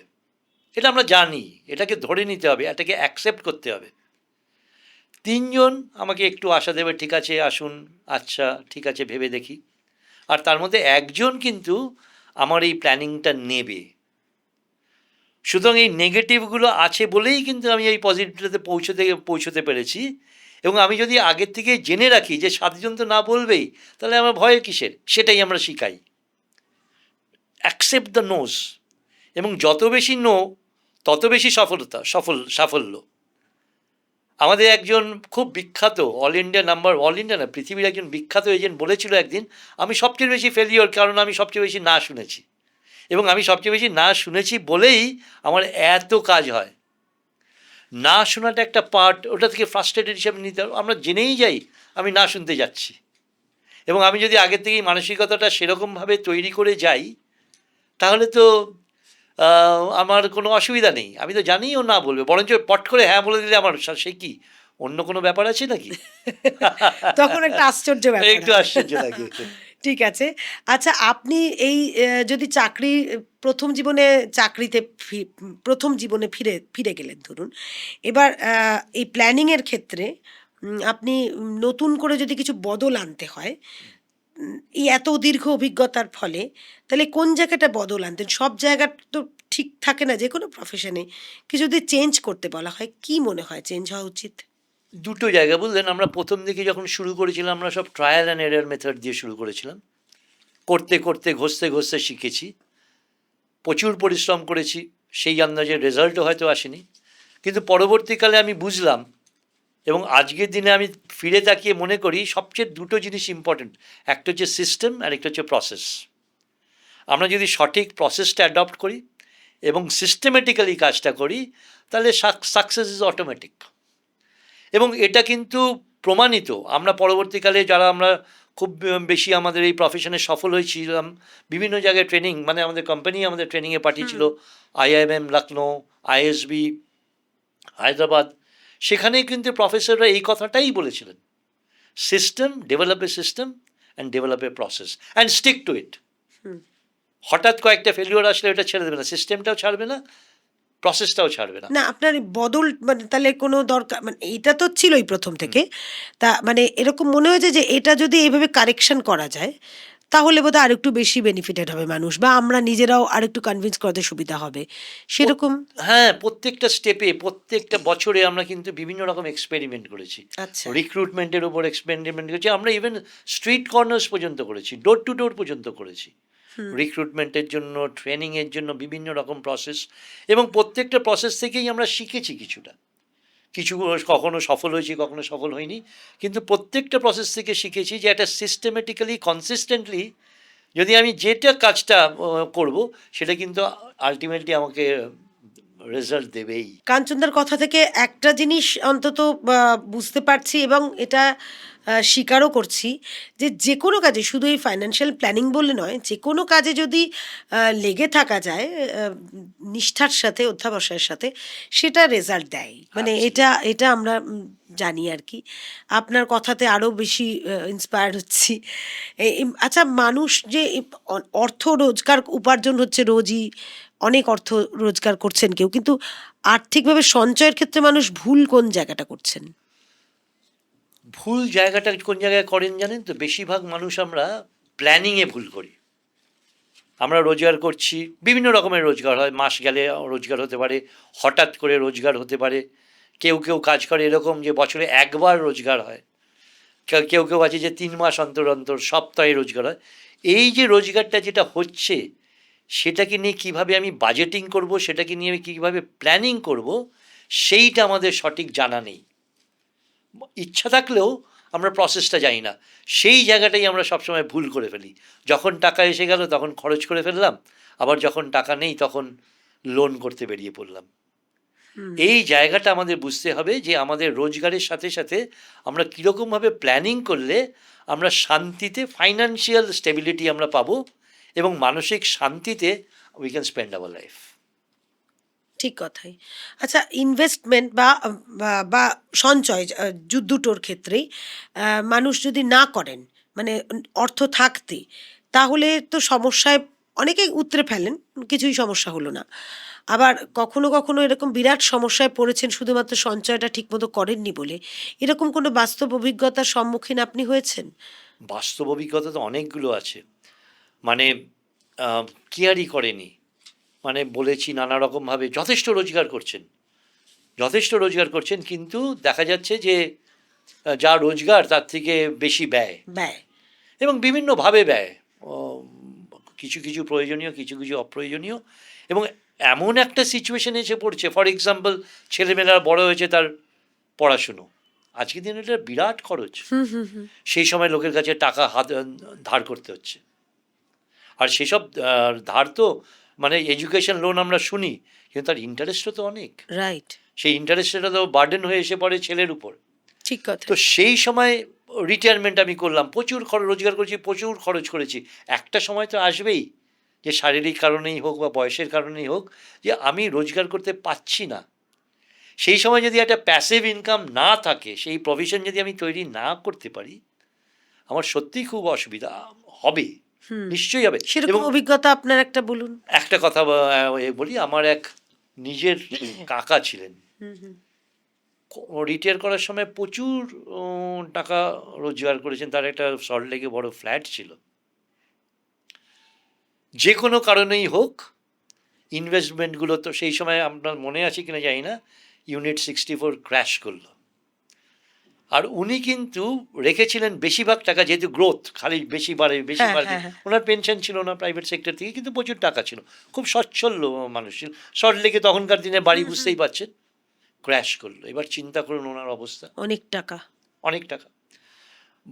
Speaker 1: এটা আমরা জানি, এটাকে ধরে নিতে হবে, এটাকে অ্যাকসেপ্ট করতে হবে। 3 জন আমাকে একটু আশা দেবে, ঠিক আছে আসুন, আচ্ছা ঠিক আছে ভেবে দেখি। আর তার মধ্যে 1 জন কিন্তু আমার এই প্ল্যানিংটা নেবে। সুতরাং এই নেগেটিভগুলো আছে বলেই কিন্তু আমি এই পজিটিভটাতে পৌঁছতে পেরেছি। এবং আমি যদি আগের থেকে জেনে রাখি যে 7 জন তো না বলবেই, তাহলে আমার ভয় কিসের, সেটাই আমরা শিখাই। অ্যাকসেপ্ট দ্য নোজ, এবং যত বেশি নো তত বেশি সাফল্য। আমাদের একজন খুব বিখ্যাত অল ইন্ডিয়া না, পৃথিবীর একজন বিখ্যাত এজেন্ট বলেছিল একদিন, আমি সবচেয়ে বেশি ফেলিওর, কারণ আমি সবচেয়ে বেশি না শুনেছি। এবং আমি সবচেয়ে বেশি না শুনেছি বলেই আমার এত কাজ হয়। না শোনাটা একটা পার্ট, ওটা থেকে ফ্রাস্ট্রেটেড হিসাবে নিতে হবে। আমরা জেনেই যাই আমি না শুনতে যাচ্ছি, এবং আমি যদি আগের থেকেই মানসিকতাটা সেরকমভাবে তৈরি করে যাই, তাহলে তো আমার কোনো অসুবিধা নেই। আমি তো জানি ও না বলবে, বরঞ্চ পট করে হ্যাঁ বলে দিলে আমার সে কি অন্য কোনো ব্যাপার আছে নাকি?
Speaker 2: তখন একটা আশ্চর্য ব্যাপার
Speaker 1: একটু
Speaker 2: হয়।
Speaker 1: আশ্চর্য লাগে।
Speaker 2: ঠিক আছে। আচ্ছা, আপনি এই যদি প্রথম জীবনে চাকরিতে প্রথম জীবনে ফিরে ফিরে গেলেন ধরুন, এবার এই প্ল্যানিংয়ের ক্ষেত্রে আপনি নতুন করে যদি কিছু বদল আনতে হয়, এই এত দীর্ঘ অভিজ্ঞতার ফলে, তাহলে কোন জায়গাটা বদল আনতেন? সব জায়গা তো ঠিক থাকে না যে কোনো প্রফেশনে। কিছু যদি চেঞ্জ করতে বলা হয়, কি মনে হয় চেঞ্জ হওয়া উচিত?
Speaker 1: দুটো জায়গা বুঝলেন, আমরা প্রথম দিকে যখন শুরু করেছিলাম, আমরা সব ট্রায়াল অ্যান্ড এরর মেথড দিয়ে শুরু করেছিলাম। করতে করতে ঘষতে শিখেছি, প্রচুর পরিশ্রম করেছি, সেই আন্দাজে রেজাল্টও হয়তো আসেনি। কিন্তু পরবর্তীকালে আমি বুঝলাম, এবং আজকের দিনে আমি ফিরে তাকিয়ে মনে করি সবচেয়ে দুটো জিনিস ইম্পর্টেন্ট। একটা হচ্ছে সিস্টেম, আর একটা হচ্ছে প্রসেস। আমরা যদি সঠিক প্রসেসটা অ্যাডপ্ট করি এবং সিস্টেমেটিক্যালি কাজটা করি, তাহলে সাকসেস ইজ অটোমেটিক। এবং এটা কিন্তু প্রমাণিত। আমরা পরবর্তীকালে যারা আমরা খুব বেশি আমাদের এই প্রফেশনে সফল হয়েছিলাম, বিভিন্ন জায়গায় ট্রেনিং, মানে আমাদের কোম্পানি আমাদের ট্রেনিংয়ে পাঠিয়েছিল, IIM লখনৌ, ISB, হায়দ্রাবাদ, সেখানে কিন্তু প্রফেসররা এই কথাটাই বলেছিলেন, system, develop a system and develop a process and stick to it. হঠাৎ কয়েকটা ফেলিওর আসলে এটা ছেড়ে দেবে না, সিস্টেমটাও ছাড়বে না, প্রসেসটাও ছাড়বে না।
Speaker 2: না আপনার এই বদল মানে তাহলে কোনো দরকার মানে এটা তো ছিলই প্রথম থেকে, তা মানে এরকম মনে হয়েছে যে এটা যদি এইভাবে কারেকশন করা যায় তাহলে বোধহয় আরেকটু বেশি বেনিফিটেড হবে মানুষ, বা আমরা নিজেরাও আরেকটু কনভিন্স করতে সুবিধা হবে সেরকম।
Speaker 1: হ্যাঁ, প্রত্যেকটা স্টেপে, প্রত্যেকটা বছরে আমরা কিন্তু বিভিন্ন রকম এক্সপেরিমেন্ট করেছি।
Speaker 2: আচ্ছা।
Speaker 1: রিক্রুটমেন্টের উপর এক্সপেরিমেন্ট করেছি আমরা, ইভেন স্ট্রিট কর্নার্স পর্যন্ত করেছি, ডোর টু ডোর পর্যন্ত করেছি। রিক্রুটমেন্টের জন্য, ট্রেনিংয়ের জন্য বিভিন্ন রকম প্রসেস, এবং প্রত্যেকটা প্রসেস থেকেই আমরা শিখেছি কিছুটা। কিছু কখনো সফল হয়েছি, কখনো সফল হয়নি, কিন্তু প্রত্যেকটা প্রসেস থেকে শিখেছি যে একটা সিস্টেমেটিক্যালি, কনসিস্টেন্টলি যদি আমি যেটা কাজটা করব, সেটা কিন্তু আলটিমেটলি আমাকে রেজাল্ট দেবেই।
Speaker 2: কাঞ্চনদার কথা থেকে একটা জিনিস অন্তত বুঝতে পারছি, এবং এটা স্বীকারও করছি যে যে কোনো কাজে, শুধু এই ফাইন্যান্সিয়াল প্ল্যানিং বলে নয়, যে কোনো কাজে যদি লেগে থাকা যায় নিষ্ঠার সাথে, অধ্যাবসায়ের সাথে, সেটা রেজাল্ট দেয়। মানে এটা এটা আমরা জানি আর কি। আপনার কথাতে আরও বেশি ইন্সপায়ার্ড হচ্ছি। আচ্ছা, মানুষ যে অর্থ রোজগার, উপার্জন হচ্ছে রোজই, অনেক অর্থ রোজগার করছেন কেউ, কিন্তু আর্থিকভাবে সঞ্চয়ের ক্ষেত্রে মানুষ ভুল কোন জায়গাটা করছেন?
Speaker 1: ভুল জায়গাটা কোন জায়গায় করেন জানেন তো? বেশিরভাগ মানুষ আমরা প্ল্যানিংয়ে ভুল করি। আমরা রোজগার করছি, বিভিন্ন রকমের রোজগার হয়, মাস গেলে রোজগার হতে পারে, হঠাৎ করে রোজগার হতে পারে, কেউ কেউ কাজ করে এরকম যে বছরে একবার রোজগার হয়, কেউ কেউ আছে যে 3 মাস অন্তর অন্তর, সপ্তাহে রোজগার হয়। এই যে রোজগারটা যেটা হচ্ছে, সেটাকে নিয়ে কিভাবে আমি বাজেটিং করব, সেটাকে নিয়ে আমি কীভাবে প্ল্যানিং করব, সেইটা আমাদের সঠিক জানা নেই। ইচ্ছা থাকলেও আমরা প্রসেসটা জানি না, সেই জায়গাটাই আমরা সবসময় ভুল করে ফেলি। যখন টাকা এসে গেল তখন খরচ করে ফেললাম, আবার যখন টাকা নেই তখন লোন করতে বেরিয়ে পড়লাম। এই জায়গাটা আমাদের বুঝতে হবে যে আমাদের রোজগারের সাথে সাথে আমরা কীরকমভাবে প্ল্যানিং করলে আমরা শান্তিতে, ফাইন্যান্সিয়াল স্টেবিলিটি আমরা পাবো, এবং মানসিক শান্তিতে we can spend our life.
Speaker 2: ঠিক কথাই। আচ্ছা, ইনভেস্টমেন্ট বা বা সঞ্চয় দুটোর ক্ষেত্রেই মানুষ যদি না করেন, মানে অর্থ থাকতে, তাহলে তো সমস্যায় অনেকেই উতরে ফেলেন, কিছুই সমস্যা হলো না। আবার কখনো কখনো এরকম বিরাট সমস্যায় পড়েছেন শুধুমাত্র সঞ্চয়টা ঠিকমতো করেননি বলে। এরকম কোনো বাস্তব অভিজ্ঞতার সম্মুখীন আপনি হয়েছেন?
Speaker 1: বাস্তব অভিজ্ঞতা তো অনেকগুলো আছে। মানে কেয়ারই করেনি, মানে বলেছি নানা রকমভাবে যথেষ্ট রোজগার করছেন, কিন্তু দেখা যাচ্ছে যে যা রোজগার তার থেকে বেশি ব্যয়,
Speaker 2: ব্যয়।
Speaker 1: এবং বিভিন্নভাবে ব্যয়, কিছু কিছু প্রয়োজনীয়, কিছু কিছু অপ্রয়োজনীয়, এবং এমন একটা সিচুয়েশনে এসে পড়ছে, ফর এক্সাম্পল ছেলেমেয়েরা বড় হয়েছে, তার পড়াশুনো, আজকের দিনে এটা বিরাট খরচ। সেই সময় লোকের কাছে টাকা ধার করতে হচ্ছে, আর সেসব ধার তো মানে এডুকেশন লোন আমরা শুনি, কিন্তু তার ইন্টারেস্টও তো অনেক।
Speaker 2: রাইট।
Speaker 1: সেই ইন্টারেস্টটা তো বার্ডেন হয়ে এসে পড়ে ছেলের উপর।
Speaker 2: ঠিক কথা।
Speaker 1: তো সেই সময় রিটায়ারমেন্ট আমি করলাম, প্রচুর রোজগার করেছি, প্রচুর খরচ করেছি। একটা সময় তো আসবেই যে শারীরিক কারণেই হোক বা বয়সের কারণেই হোক, যে আমি রোজগার করতে পারছি না। সেই সময় যদি একটা প্যাসিভ ইনকাম না থাকে, সেই প্রভিশন যদি আমি তৈরি না করতে পারি, আমার সত্যিই খুব অসুবিধা হবে, নিশ্চয়ই হবে।
Speaker 2: সেরকম অভিজ্ঞতা আপনার একটা বলুন।
Speaker 1: একটা কথা বলি, আমার এক নিজের কাকা ছিলেন, রিটায়ার করার সময় প্রচুর টাকা রোজগার করেছেন, তার একটা সল্টলেকে বড় ফ্ল্যাট ছিল। যে কোনো কারণেই হোক, ইনভেস্টমেন্টগুলো তো সেই সময় আপনার মনে আছে কিনা জানি না, ইউনিট 64 ক্র্যাশ করলো, আর উনি কিন্তু রেখেছিলেন বেশিরভাগ টাকা, যেহেতু গ্রোথ খালি বেশি বাড়ে, ওনার পেনশন ছিল না প্রাইভেট সেক্টর থেকে, কিন্তু প্রচুর টাকা ছিল, খুব সচ্ছল মানুষ ছিল। সল্টলেকে তখনকার দিনে বাড়ি বুঝতেই পারছেন, ক্র্যাশ করলো। এবার চিন্তা করুন ওনার অবস্থা,
Speaker 2: অনেক টাকা।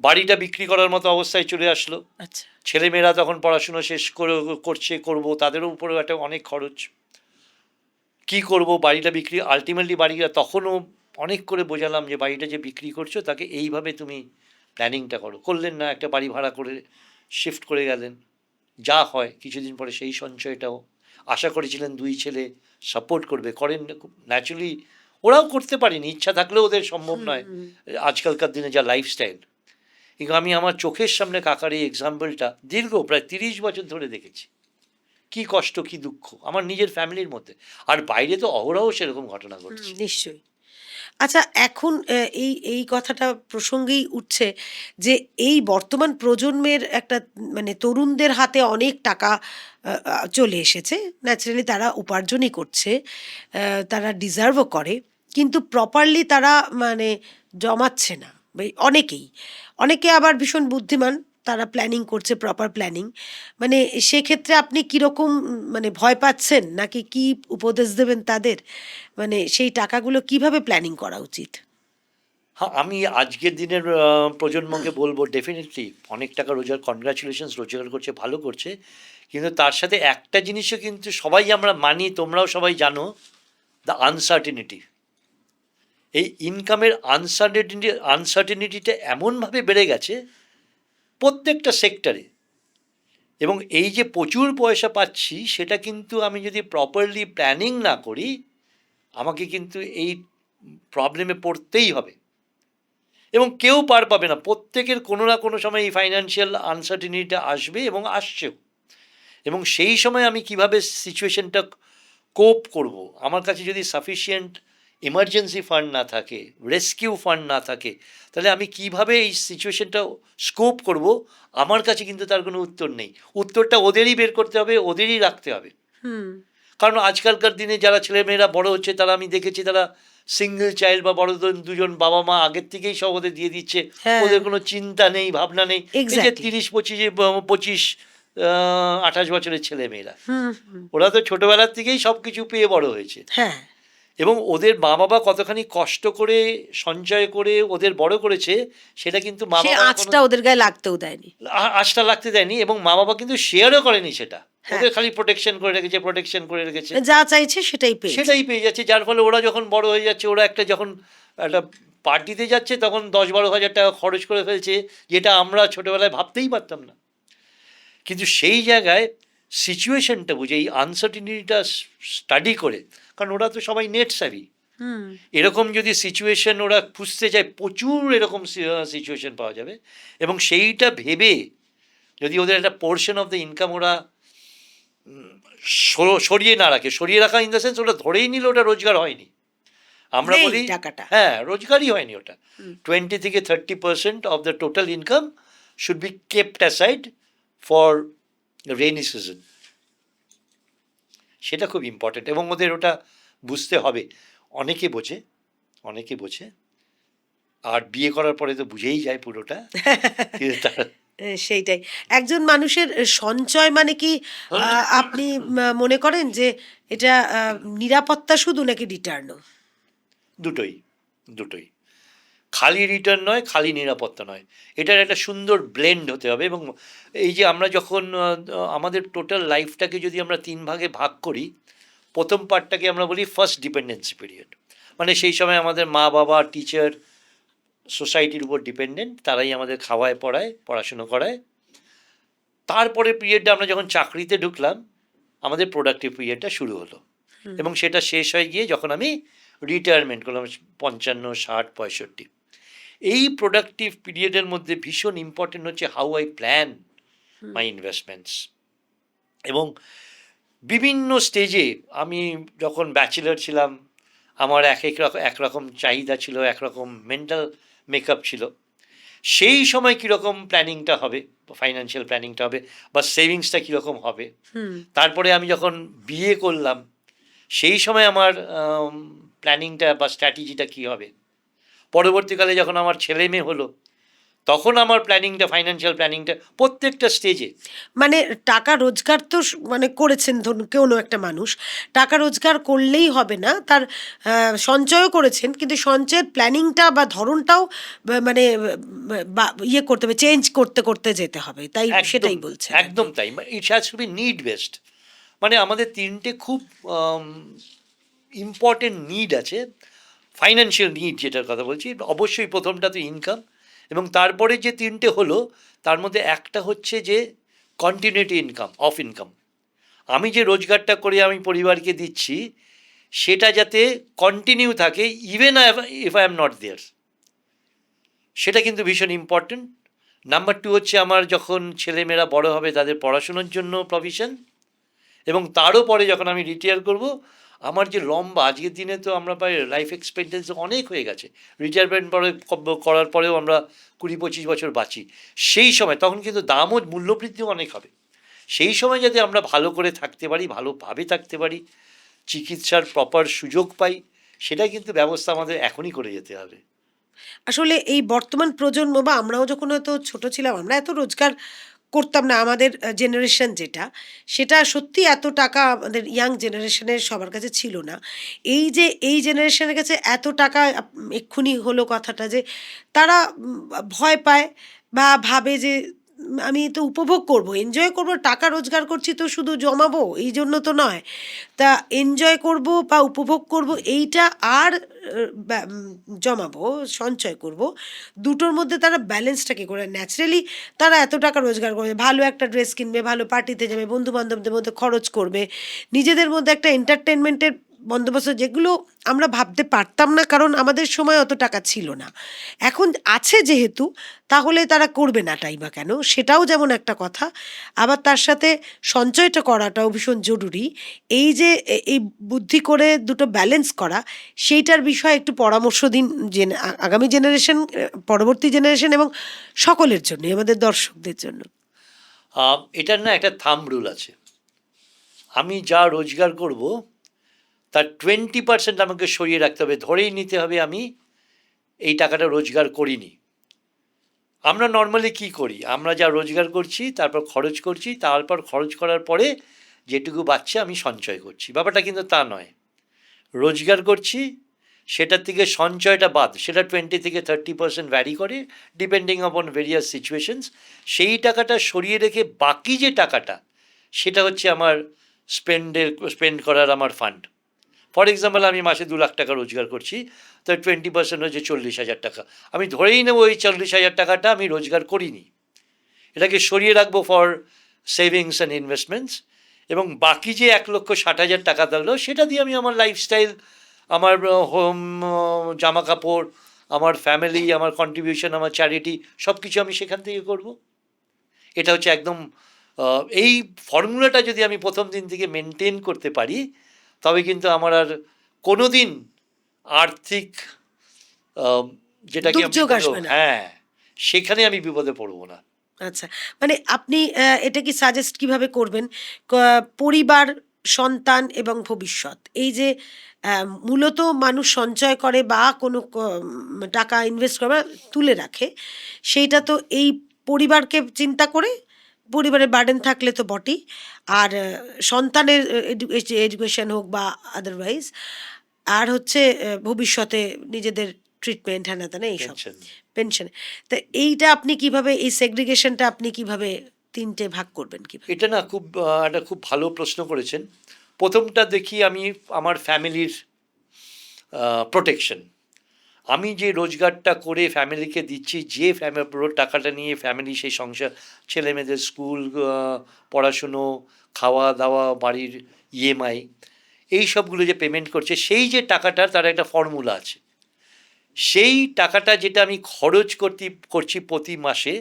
Speaker 1: বাড়িটা বিক্রি করার মতো অবস্থায় চলে আসলো।
Speaker 2: আচ্ছা।
Speaker 1: ছেলেমেয়েরা তখন পড়াশুনো শেষ করবো, তাদেরও উপরেও একটা অনেক খরচ, কি করব, বাড়িটা বিক্রি, আলটিমেটলি বাড়িটা তখনও অনেক করে বোঝালাম যে বাড়িটা যে বিক্রি করছো তাকে এইভাবে তুমি প্ল্যানিংটা করলেন না, একটা বাড়ি ভাড়া করে শিফট করে গেলেন। যা হয় কিছুদিন পরে সেই সঞ্চয়টাও আশা করেছিলেন 2 ছেলে সাপোর্ট করেন, ন্যাচুরালি ওরাও করতে পারেনি, ইচ্ছা থাকলেও ওদের সম্ভব নয় আজকালকার দিনে যা লাইফস্টাইল। কিন্তু আমি আমার চোখের সামনে কাকার এই এক্সাম্পলটা দীর্ঘ প্রায় 30 বছর ধরে দেখেছি। কি কষ্ট, কি দুঃখ আমার নিজের ফ্যামিলির মধ্যে, আর বাইরে তো অহরহ সেরকম ঘটনা ঘটছে।
Speaker 2: নিশ্চয়ই। আচ্ছা, এখন এই এই কথাটা প্রসঙ্গেই উঠছে যে এই বর্তমান প্রজন্মের একটা মানে তরুণদের হাতে অনেক টাকা চলে এসেছে, ন্যাচারালি তারা উপার্জনই করছে, তারা ডিজার্ভও করে, কিন্তু প্রপারলি তারা মানে জমাচ্ছে না। অনেকেই, অনেকে আবার ভীষণ বুদ্ধিমান, তারা প্ল্যানিং করছে, প্রপার প্ল্যানিং। মানে সেক্ষেত্রে আপনি কীরকম মানে ভয় পাচ্ছেন, নাকি কি উপদেশ দেবেন তাদের, মানে সেই টাকাগুলো কিভাবে প্ল্যানিং করা উচিত?
Speaker 1: হ্যাঁ, আমি আজকের দিনের প্রজন্মকে বলবো ডেফিনেটলি অনেক টাকা রোজগার, কনগ্রাচুলেশনস, রোজগার করছে, ভালো করছে, কিন্তু তার সাথে একটা জিনিসও কিন্তু সবাই আমরা মানি, তোমরাও সবাই জানো, দ্য আনসার্টেনিটি। এই ইনকামের আনসার্টেনিটিটা এমনভাবে বেড়ে গেছে প্রত্যেকটা সেক্টরে, এবং এই যে প্রচুর পয়সা পাচ্ছি সেটা কিন্তু আমি যদি প্রপারলি প্ল্যানিং না করি আমাকে কিন্তু এই প্রবলেমে পড়তেই হবে, এবং কেউ পার পাবে না। প্রত্যেকের কোনো না কোনো সময় এই ফাইন্যান্সিয়াল আনসার্টেনিটিটা আসবে এবং আসছেও, এবং সেই সময় আমি কিভাবে সিচুয়েশনটা কোপ করব, আমার কাছে যদি সাফিসিয়েন্ট এমার্জেন্সি ফান্ড না থাকে, রেস্কিউ ফান্ড না থাকে, তাহলে আমি কিভাবে এই সিচুয়েশনটা স্কোপ করব, আমার কাছে কিন্তু তার কোনো উত্তর নেই। উত্তরটা ওদেরই বের করতে হবে, ওদেরই রাখতে হবে। কারণ আজকালকার দিনে যারা ছেলেমেয়েরা বড় হচ্ছে তারা আমি দেখেছি তারা সিঙ্গেল চাইল্ড বা বড় দুজন বাবা মা আগের থেকেই সব ওদের দিয়ে দিচ্ছে, ওদের কোনো চিন্তা নেই, ভাবনা নেই। এই যে 30, 25, 28 বছরের ছেলেমেয়েরা, ওরা তো ছোটবেলার থেকেই সব কিছু পেয়ে বড় হয়েছে, এবং ওদের মা বাবা কতখানি কষ্ট করে সঞ্চয় করে ওদের বড় করেছে সেটা কিন্তু মা বাবা
Speaker 2: আঁচটা ওদের গায়ে লাগতেও দেয়নি,
Speaker 1: আঁচটা লাগতে দেয়নি, এবং মা বাবা কিন্তু শেয়ারও করেনি সেটা। ওদের খালি প্রোটেকশন করে রেখেছে,
Speaker 2: যা চাইছে সেটাই
Speaker 1: পেয়ে যাচ্ছে, যার ফলে ওরা যখন বড় হয়ে যাচ্ছে, ওরা যখন একটা পার্টিতে যাচ্ছে তখন 10-12 হাজার টাকা খরচ করে ফেলছে, যেটা আমরা ছোটবেলায় ভাবতেই পারতাম না। কিন্তু সেই জায়গায় সিচুয়েশনটা বুঝে, এই আনসার্টিনিটিটা স্টাডি করে, কারণ ওরা তো সবাই নেট স্যাভি, এরকম যদি সিচুয়েশন ওরা খুঁজতে যায় প্রচুর এরকম সিচুয়েশন পাওয়া যাবে, এবং সেইটা ভেবে যদি ওদের একটা পোর্শন অফ দ্য ইনকাম ওরা সরিয়ে রাখা ইন দ্য সেন্স ওটা ধরেই নিল ওটা রোজগার হয়নি, আমরা বলি
Speaker 2: টাকাটা,
Speaker 1: হ্যাঁ রোজগারই হয়নি, ওটা 20-30% of the total income should be kept aside for rainy season. সেটা খুব ইম্পর্টেন্ট, এবং ওদের ওটা বুঝতে হবে। অনেকে বোঝে, আর বিয়ে করার পরে তো বুঝেই যায় পুরোটা।
Speaker 2: সেইটাই। একজন মানুষের সঞ্চয় মানে কি আপনি মনে করেন যে এটা নিরাপত্তা শুধু, নাকি রিটার্নও?
Speaker 1: দুটোই। খালি রিটার্ন নয়, খালি নিরাপত্তা নয়, এটার একটা সুন্দর ব্লেন্ড হতে হবে। এবং এই যে আমরা যখন আমাদের টোটাল লাইফটাকে যদি আমরা 3 ভাগে ভাগ করি, প্রথম পার্টটাকে আমরা বলি ফার্স্ট ডিপেন্ডেন্সি পিরিয়ড, মানে সেই সময় আমাদের মা বাবা, টিচার, সোসাইটির উপর ডিপেন্ডেন্ট, তারাই আমাদের খাওয়ায়, পড়াশুনো করায়। তারপরে পিরিয়ডটা আমরা যখন চাকরিতে ঢুকলাম, আমাদের প্রোডাক্টিভ পিরিয়ডটা শুরু হলো, এবং সেটা শেষ হয়ে গিয়ে যখন আমি রিটায়ারমেন্ট করলাম 55, 60, 65। এই প্রোডাক্টিভ পিরিয়ডের মধ্যে ভীষণ ইম্পর্টেন্ট হচ্ছে how I plan my investments. এবং বিভিন্ন স্টেজে আমি যখন ব্যাচেলার ছিলাম, আমার একরকম চাহিদা ছিল, একরকম মেন্টাল মেকআপ ছিল। সেই সময় কীরকম প্ল্যানিংটা হবে, ফাইন্যান্সিয়াল প্ল্যানিংটা হবে, বা সেভিংসটা কীরকম হবে। তারপরে আমি যখন বিয়ে করলাম, সেই সময় আমার প্ল্যানিংটা বা স্ট্র্যাটেজিটা কী হবে। পরবর্তীকালে যখন আমার ছেলে মেয়ে হলো, তখন আমার প্ল্যানিংটা, ফাইন্যান্সিয়াল প্ল্যানিংটা প্রত্যেকটা স্টেজে।
Speaker 2: মানে টাকা রোজগার তো মানে করেছেন, ধরুন কোনো একটা মানুষ টাকা রোজগার করলেই হবে না, তার সঞ্চয়ও করেছেন, কিন্তু সঞ্চয়ের প্ল্যানিংটা বা ধরনটাও মানে ইয়ে করতে হবে, চেঞ্জ করতে যেতে হবে, তাই সেটাই বলছে।
Speaker 1: একদম তাই, it has to be need based. মানে আমাদের 3টে খুব ইম্পর্টেন্ট নিড আছে, ফাইন্যান্সিয়াল নিড যেটার কথা বলছি। অবশ্যই প্রথমটা তো ইনকাম, এবং তারপরে যে 3টে হলো তার মধ্যে একটা হচ্ছে যে কন্টিনিউটি ইনকাম, অফ ইনকাম। আমি যে রোজগারটা করে আমি পরিবারকে দিচ্ছি, সেটা যাতে কন্টিনিউ থাকে even if I am not there, সেটা কিন্তু ভীষণ ইম্পর্টেন্ট। নাম্বার টু হচ্ছে আমার যখন ছেলেমেয়েরা বড় হবে তাদের পড়াশোনার জন্য প্রভিশন, এবং তারও পরে যখন আমি রিটায়ার করব, আমার যে লম্বা আজকের দিনে তো আমরা প্রায় লাইফ এক্সপেক্টেন্সি অনেক হয়ে গেছে, রিটায়ারমেন্ট পরে করার পরেও আমরা 20-25 বছর বাঁচি। সেই সময় তখন কিন্তু দামও মূল্যবৃদ্ধিও অনেক হবে। সেই সময় যাতে আমরা ভালো করে থাকতে পারি, ভালোভাবে থাকতে পারি, চিকিৎসার প্রপার সুযোগ পাই, সেটা কিন্তু ব্যবস্থা আমাদের এখনই করে যেতে হবে।
Speaker 2: আসলে এই বর্তমান প্রজন্ম বা আমরাও যখন হয়তো ছোট ছিলাম, আমরা এত রোজগার করতাম না। আমাদের জেনারেশন যেটা, সেটা সত্যি এত টাকা আমাদের ইয়াং জেনারেশনের সবার কাছে ছিল না। এই যে এই জেনারেশনের কাছে এত টাকা, এক্ষুনি হলো কথাটা যে তারা ভয় পায় বা ভাবে যে আমি তো উপভোগ করব, এনজয় করব, টাকা রোজগার করছি তো শুধু জমাবো এই জন্য তো নয়। তা এনজয় করব বা উপভোগ করব এইটা আর জমাবো, সঞ্চয় করব, দুটোর মধ্যে তারা ব্যালেন্সটা কী করে? ন্যাচারালি তারা এত টাকা রোজগার করবে, ভালো একটা ড্রেস কিনবে, ভালো পার্টিতে যাবে, বন্ধু বান্ধবদের মধ্যে খরচ করবে, নিজেদের মধ্যে একটা এন্টারটেনমেন্টের বন্দোবস্ত, যেগুলো আমরা ভাবতে পারতাম না, কারণ আমাদের সময় অত টাকা ছিল না। এখন আছে যেহেতু, তাহলে তারা করবে নাটাই বা কেন? সেটাও যেমন একটা কথা, আবার তার সাথে সঞ্চয়টা করাটাও ভীষণ জরুরি। এই যে এই বুদ্ধি করে দুটো ব্যালেন্স করা, সেইটার বিষয়ে একটু পরামর্শ দিন আগামী জেনারেশন, পরবর্তী জেনারেশন এবং সকলের জন্য, আমাদের দর্শকদের জন্য।
Speaker 1: এটার না একটা থাম্ব রুল আছে। আমি যা রোজগার করব তার 20% আমাকে সরিয়ে রাখতে হবে, ধরেই নিতে হবে আমি এই টাকাটা রোজগার করিনি। আমরা নর্মালি কি করি, আমরা যা রোজগার করছি তারপর খরচ করছি, তারপর খরচ করার পরে যেটুকু বাচ্চা আমি সঞ্চয় করছি। ব্যাপারটা কিন্তু তা নয়। রোজগার করছি, সেটার থেকে সঞ্চয়টা বাদ, সেটা 20-30% ভ্যারি করে ডিপেন্ডিং অপন ভেরিয়াস সিচুয়েশনস। সেই টাকাটা সরিয়ে রেখে বাকি যে টাকাটা, সেটা হচ্ছে আমার স্পেন্ড করার আমার ফান্ড। ফর এক্সাম্পল, আমি মাসে 2 লাখ টাকা রোজগার করছি, তো 20% হচ্ছে 40,000 টাকা। আমি ধরেই নেব ওই 40,000 টাকাটা আমি রোজগার করিনি, এটাকে সরিয়ে রাখবো ফর সেভিংস অ্যান্ড ইনভেস্টমেন্টস, এবং বাকি যে 1,60,000 টাকা থাকলো সেটা দিয়ে আমি আমার লাইফস্টাইল, আমার হোম, জামা কাপড়, আমার ফ্যামিলি, আমার কন্ট্রিবিউশন, আমার চ্যারিটি, সব কিছু আমি সেখান থেকে করব। এটা হচ্ছে একদম এই ফর্মুলাটা যদি আমি প্রথম দিন থেকে মেনটেন করতে পারি, তবে কিন্তু আমার আর কোনো দিন আর্থিক যেটাকে
Speaker 2: দুর্যোগ আসবে না।
Speaker 1: হ্যাঁ, সেখানে আমি বিপদে পড়বো না।
Speaker 2: আচ্ছা, মানে আপনি এটা কি সাজেস্ট কিভাবে করবেন? পরিবার, সন্তান এবং ভবিষ্যৎ, এই যে মূলত মানুষ সঞ্চয় করে বা কোনো টাকা ইনভেস্ট করে বা তুলে রাখে, সেইটা তো এই পরিবারকে চিন্তা করে, পরিবারের বার্ডেন থাকলে তো বটেই, আর সন্তানের এডুকেশন হোক বা আদারওয়াইজ, আর হচ্ছে ভবিষ্যতে নিজেদের ট্রিটমেন্ট, হ্যানা ত্যানা এইসব,
Speaker 1: টেনশন।
Speaker 2: পেনশন। তা এইটা আপনি কিভাবে, এই সেগ্রিগেশনটা আপনি কিভাবে তিনটে ভাগ করবেন কিভাবে?
Speaker 1: এটা না খুব একটা খুব ভালো প্রশ্ন করেছেন। প্রথমটা দেখি আমি আমার ফ্যামিলির প্রোটেকশন। আমি যে রোজগারটা করে ফ্যামিলিকে দিচ্ছি, যে পুরো টাকাটা নিয়ে ফ্যামিলি সেই সংসার, ছেলে মেয়েদের স্কুল, পড়াশুনো, খাওয়া দাওয়া, বাড়ির ইএমআই, এই সবগুলো যে পেমেন্ট করছে, সেই যে টাকাটার তার একটা ফর্মুলা আছে। সেই টাকাটা যেটা আমি খরচ করছি প্রতি মাসে,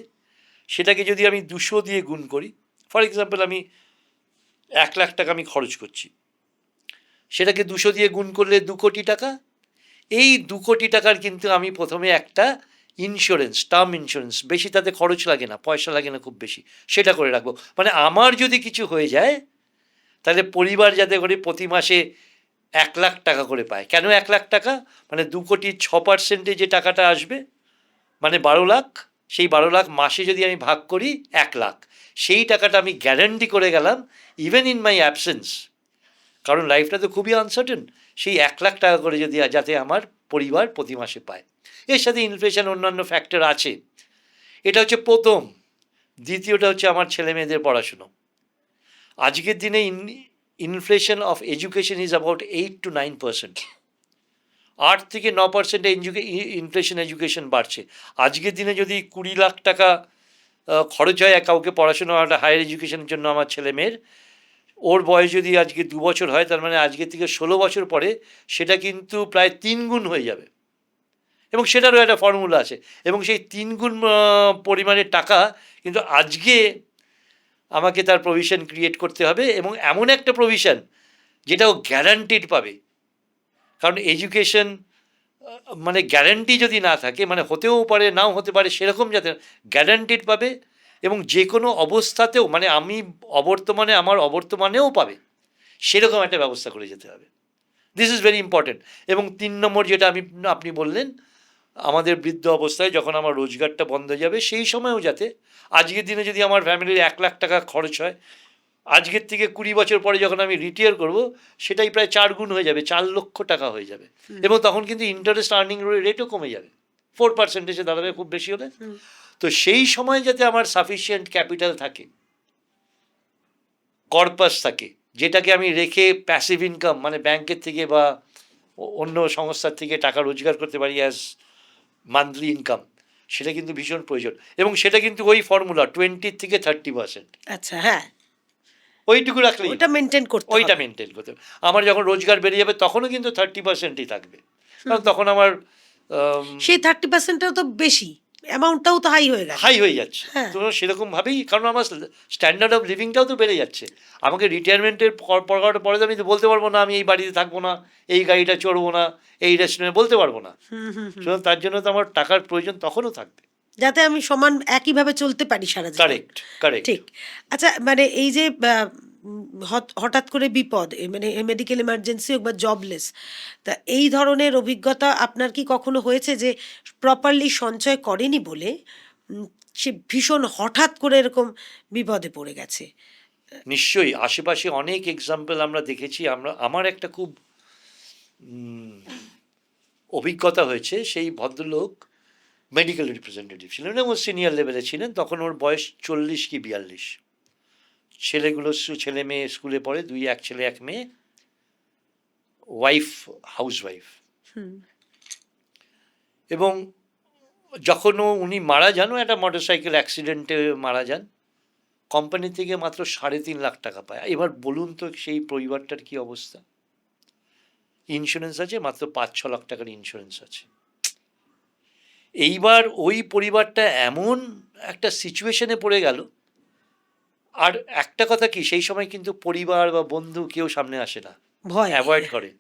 Speaker 1: সেটাকে যদি আমি 200 দিয়ে গুণ করি, ফর এক্সাম্পল আমি 1 লাখ টাকা আমি খরচ করছি, সেটাকে 200 দিয়ে গুণ করলে 2 কোটি টাকা। এই 2 কোটি টাকার কিন্তু আমি প্রথমে একটা ইন্স্যুরেন্স, টার্ম ইন্স্যুরেন্স, বেশি তাতে খরচ লাগে না, পয়সা লাগে না খুব বেশি, সেটা করে রাখবো। মানে আমার যদি কিছু হয়ে যায়, তাহলে পরিবার যাতে করে প্রতি মাসে 1 লাখ টাকা করে পায়। কেন 1 লাখ টাকা? মানে 2 কোটির 6% যে টাকাটা আসবে, মানে 12 লাখ, সেই 12 লাখ মাসে যদি আমি ভাগ করি 1 লাখ, সেই টাকাটা আমি গ্যারান্টি করে গেলাম ইভেন ইন মাই অ্যাবসেন্স, কারণ লাইফটা তো খুবই আনসার্টেন। সেই 1 লাখ টাকা করে যদি যাতে আমার পরিবার প্রতি মাসে পায়। এর সাথে ইনফ্লেশন, অন্যান্য ফ্যাক্টর আছে। এটা হচ্ছে প্রথম। দ্বিতীয়টা হচ্ছে আমার ছেলে মেয়েদের পড়াশুনো। আজকের দিনে inflation of education is about 8 to 9%। 8 থেকে 9% ইনফ্লেশন এডুকেশন বাড়ছে। আজকের দিনে যদি 20 লাখ টাকা খরচ হয় কাউকে পড়াশোনা, একটা হায়ার এডুকেশনের জন্য আমার ছেলে মেয়ের, ওর বয়স যদি আজকে 2 বছর হয়, তার মানে আজকে থেকে 16 বছর পরে সেটা কিন্তু প্রায় 3 গুণ হয়ে যাবে, এবং সেটারও একটা ফর্মুলা আছে, এবং সেই 3 গুণ পরিমাণের টাকা কিন্তু আজকে আমাকে তার প্রভিশন ক্রিয়েট করতে হবে, এবং এমন একটা প্রভিশন যেটা ও গ্যারান্টিড পাবে। কারণ এডুকেশন মানে গ্যারান্টি যদি না থাকে, মানে হতেও পারে নাও হতে পারে, সেরকম যাতে গ্যারান্টিড পাবে, এবং যে কোনো অবস্থাতেও, মানে আমি আমার অবর্তমানেও পাবে, সেরকম একটা ব্যবস্থা করে যেতে হবে। This is very important. এবং 3 নম্বর যেটা আপনি বললেন, আমাদের বৃদ্ধ অবস্থায় যখন আমার রোজগারটা বন্ধ হয়ে যাবে, সেই সময়ও যাতে, আজকের দিনে যদি আমার ফ্যামিলির 1 লাখ টাকা খরচ হয়, আজকের থেকে 20 বছর পরে যখন আমি রিটায়ার করব, সেটাই প্রায় 4 গুণ হয়ে যাবে, 4 লক্ষ টাকা হয়ে যাবে। এবং তখন কিন্তু ইন্টারেস্ট আর্নিং রেটও কমে যাবে, 4%-এ দাঁড়াবে খুব বেশি হলে। তো সেই সময় যাতে আমার সাফিসিয়েন্ট ক্যাপিটাল থাকে, কর্পাস থাকে, যেটাকে আমি রেখে প্যাসিভ ইনকাম, মানে ব্যাংকের থেকে বা অন্য সংস্থার থেকে টাকা রোজগার করতে পারি অ্যাজ মান্থলি ইনকাম, সেটা কিন্তু ভীষণ প্রয়োজন। এবং সেটা কিন্তু ওই ফর্মুলা 20 থেকে 30%,
Speaker 2: আচ্ছা, হ্যাঁ,
Speaker 1: ওইটুকু রাখলেই
Speaker 2: ওটা মেনটেন করতে
Speaker 1: ওইটা
Speaker 2: হবে।
Speaker 1: মেনটেন করতে হবে। আমার যখন রোজগার বেড়ে যাবে, তখনও কিন্তু 30%ই থাকবে, কারণ তখন আমার
Speaker 2: সেই 30%টাও তো বেশি, অ্যামাউন্টটাও তো হাই হয়ে গেছে।
Speaker 1: হাই হয়ে যাচ্ছে।
Speaker 2: হ্যাঁ।
Speaker 1: তো সেরকমভাবেই, কারণ আমার স্ট্যান্ডার্ড অফ লিভিংটাও তো বেড়ে যাচ্ছে। আমাকে রিটায়ারমেন্টের পরে তো আমি তো বলতে পারবো না আমি এই বাড়িতে থাকবো না, এই গাড়িটা চড়বো না, এই রেস্টুরেন্টে, বলতে পারবো না। সুতরাং তার জন্য তো আমার টাকার প্রয়োজন তখনও থাকবে।
Speaker 2: যাতে আমি সমান একইভাবে চলতে পারি সারা জীবন।
Speaker 1: Correct, correct.
Speaker 2: ঠিক। আচ্ছা, মানে এই যে হঠাৎ করে বিপদ, মানে মেডিকেল এমার্জেন্সি হোক বা জবলেস, তা এই ধরনের অভিজ্ঞতা আপনার কি কখনো হয়েছে যে প্রপারলি সঞ্চয় করেনি বলে সে ভীষণ হঠাৎ করে এরকম বিপদে পড়ে গেছে?
Speaker 1: নিশ্চয়ই, আশেপাশে অনেক এক্সাম্পল আমরা দেখেছি। আমার একটা খুব অভিজ্ঞতা হয়েছে। সেই ভদ্রলোক মেডিকেল রিপ্রেজেন্টেটিভ ছিলেন এবং সিনিয়র লেভেলে ছিলেন। তখন ওর বয়স 40 কি 42। ছেলে মেয়ে স্কুলে পড়ে, এক ছেলে এক মেয়ে, ওয়াইফ হাউস ওয়াইফ। এবং যখন উনি মারা যান, একটা মোটরসাইকেল অ্যাক্সিডেন্টে মারা যান, কোম্পানি থেকে মাত্র 3.5 লাখ টাকা পায়। এবার বলুন তো সেই পরিবারটার কি অবস্থা। ইন্স্যুরেন্স আছে মাত্র 5-6 লাখ টাকার ইন্স্যুরেন্স আছে। এইবার ওই পরিবারটা এমন একটা সিচুয়েশনে পড়ে গেল। আর একটা কথা কি, সেই সময় কিন্তু পরিবার বা বন্ধু কেউ সামনে আসে না,
Speaker 2: ভয়
Speaker 1: অ্যাভয়েড করে,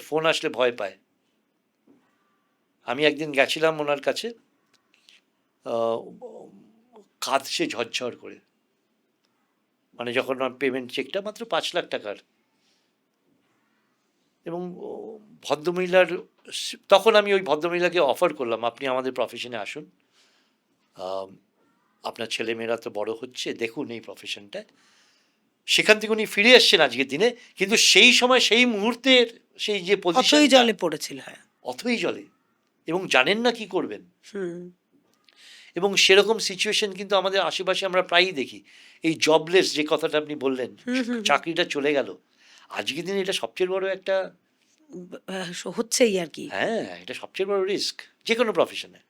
Speaker 1: ফোন আসলে ভয় পায়। আমি একদিন গেছিলাম ওনার কাছে, কাঁদছে ঝরঝর করে, মানে যখন পেমেন্ট চেকটা মাত্র 5 লাখ টাকার। এবং ভদ্রমহিলার, তখন আমি ওই ভদ্রমহিলাকে অফার করলাম, আপনি আমাদের প্রফেশনে আসুন, আপনার ছেলেমেয়েরা তো বড় হচ্ছে, দেখুন এই প্রফেশনটায়। সেখান থেকে উনি ফিরে আসছেন আজকের দিনে, কিন্তু সেই সময় সেই মুহূর্তের সেই যে পজিশন,
Speaker 2: অথই জলে পড়েছিল। হ্যাঁ,
Speaker 1: অথই জলে, এবং জানেন না কি করবেন। এবং সেরকম সিচুয়েশন কিন্তু আমাদের আশেপাশে আমরা প্রায়ই দেখি। এই জবলেস যে কথাটা আপনি বললেন, চাকরিটা চলে গেল, আজকের দিনে এটা সবচেয়ে বড় একটা,
Speaker 2: হচ্ছেই আর কি।
Speaker 1: হ্যাঁ, এটা সবচেয়ে বড় রিস্ক যে কোনো প্রফেশনে।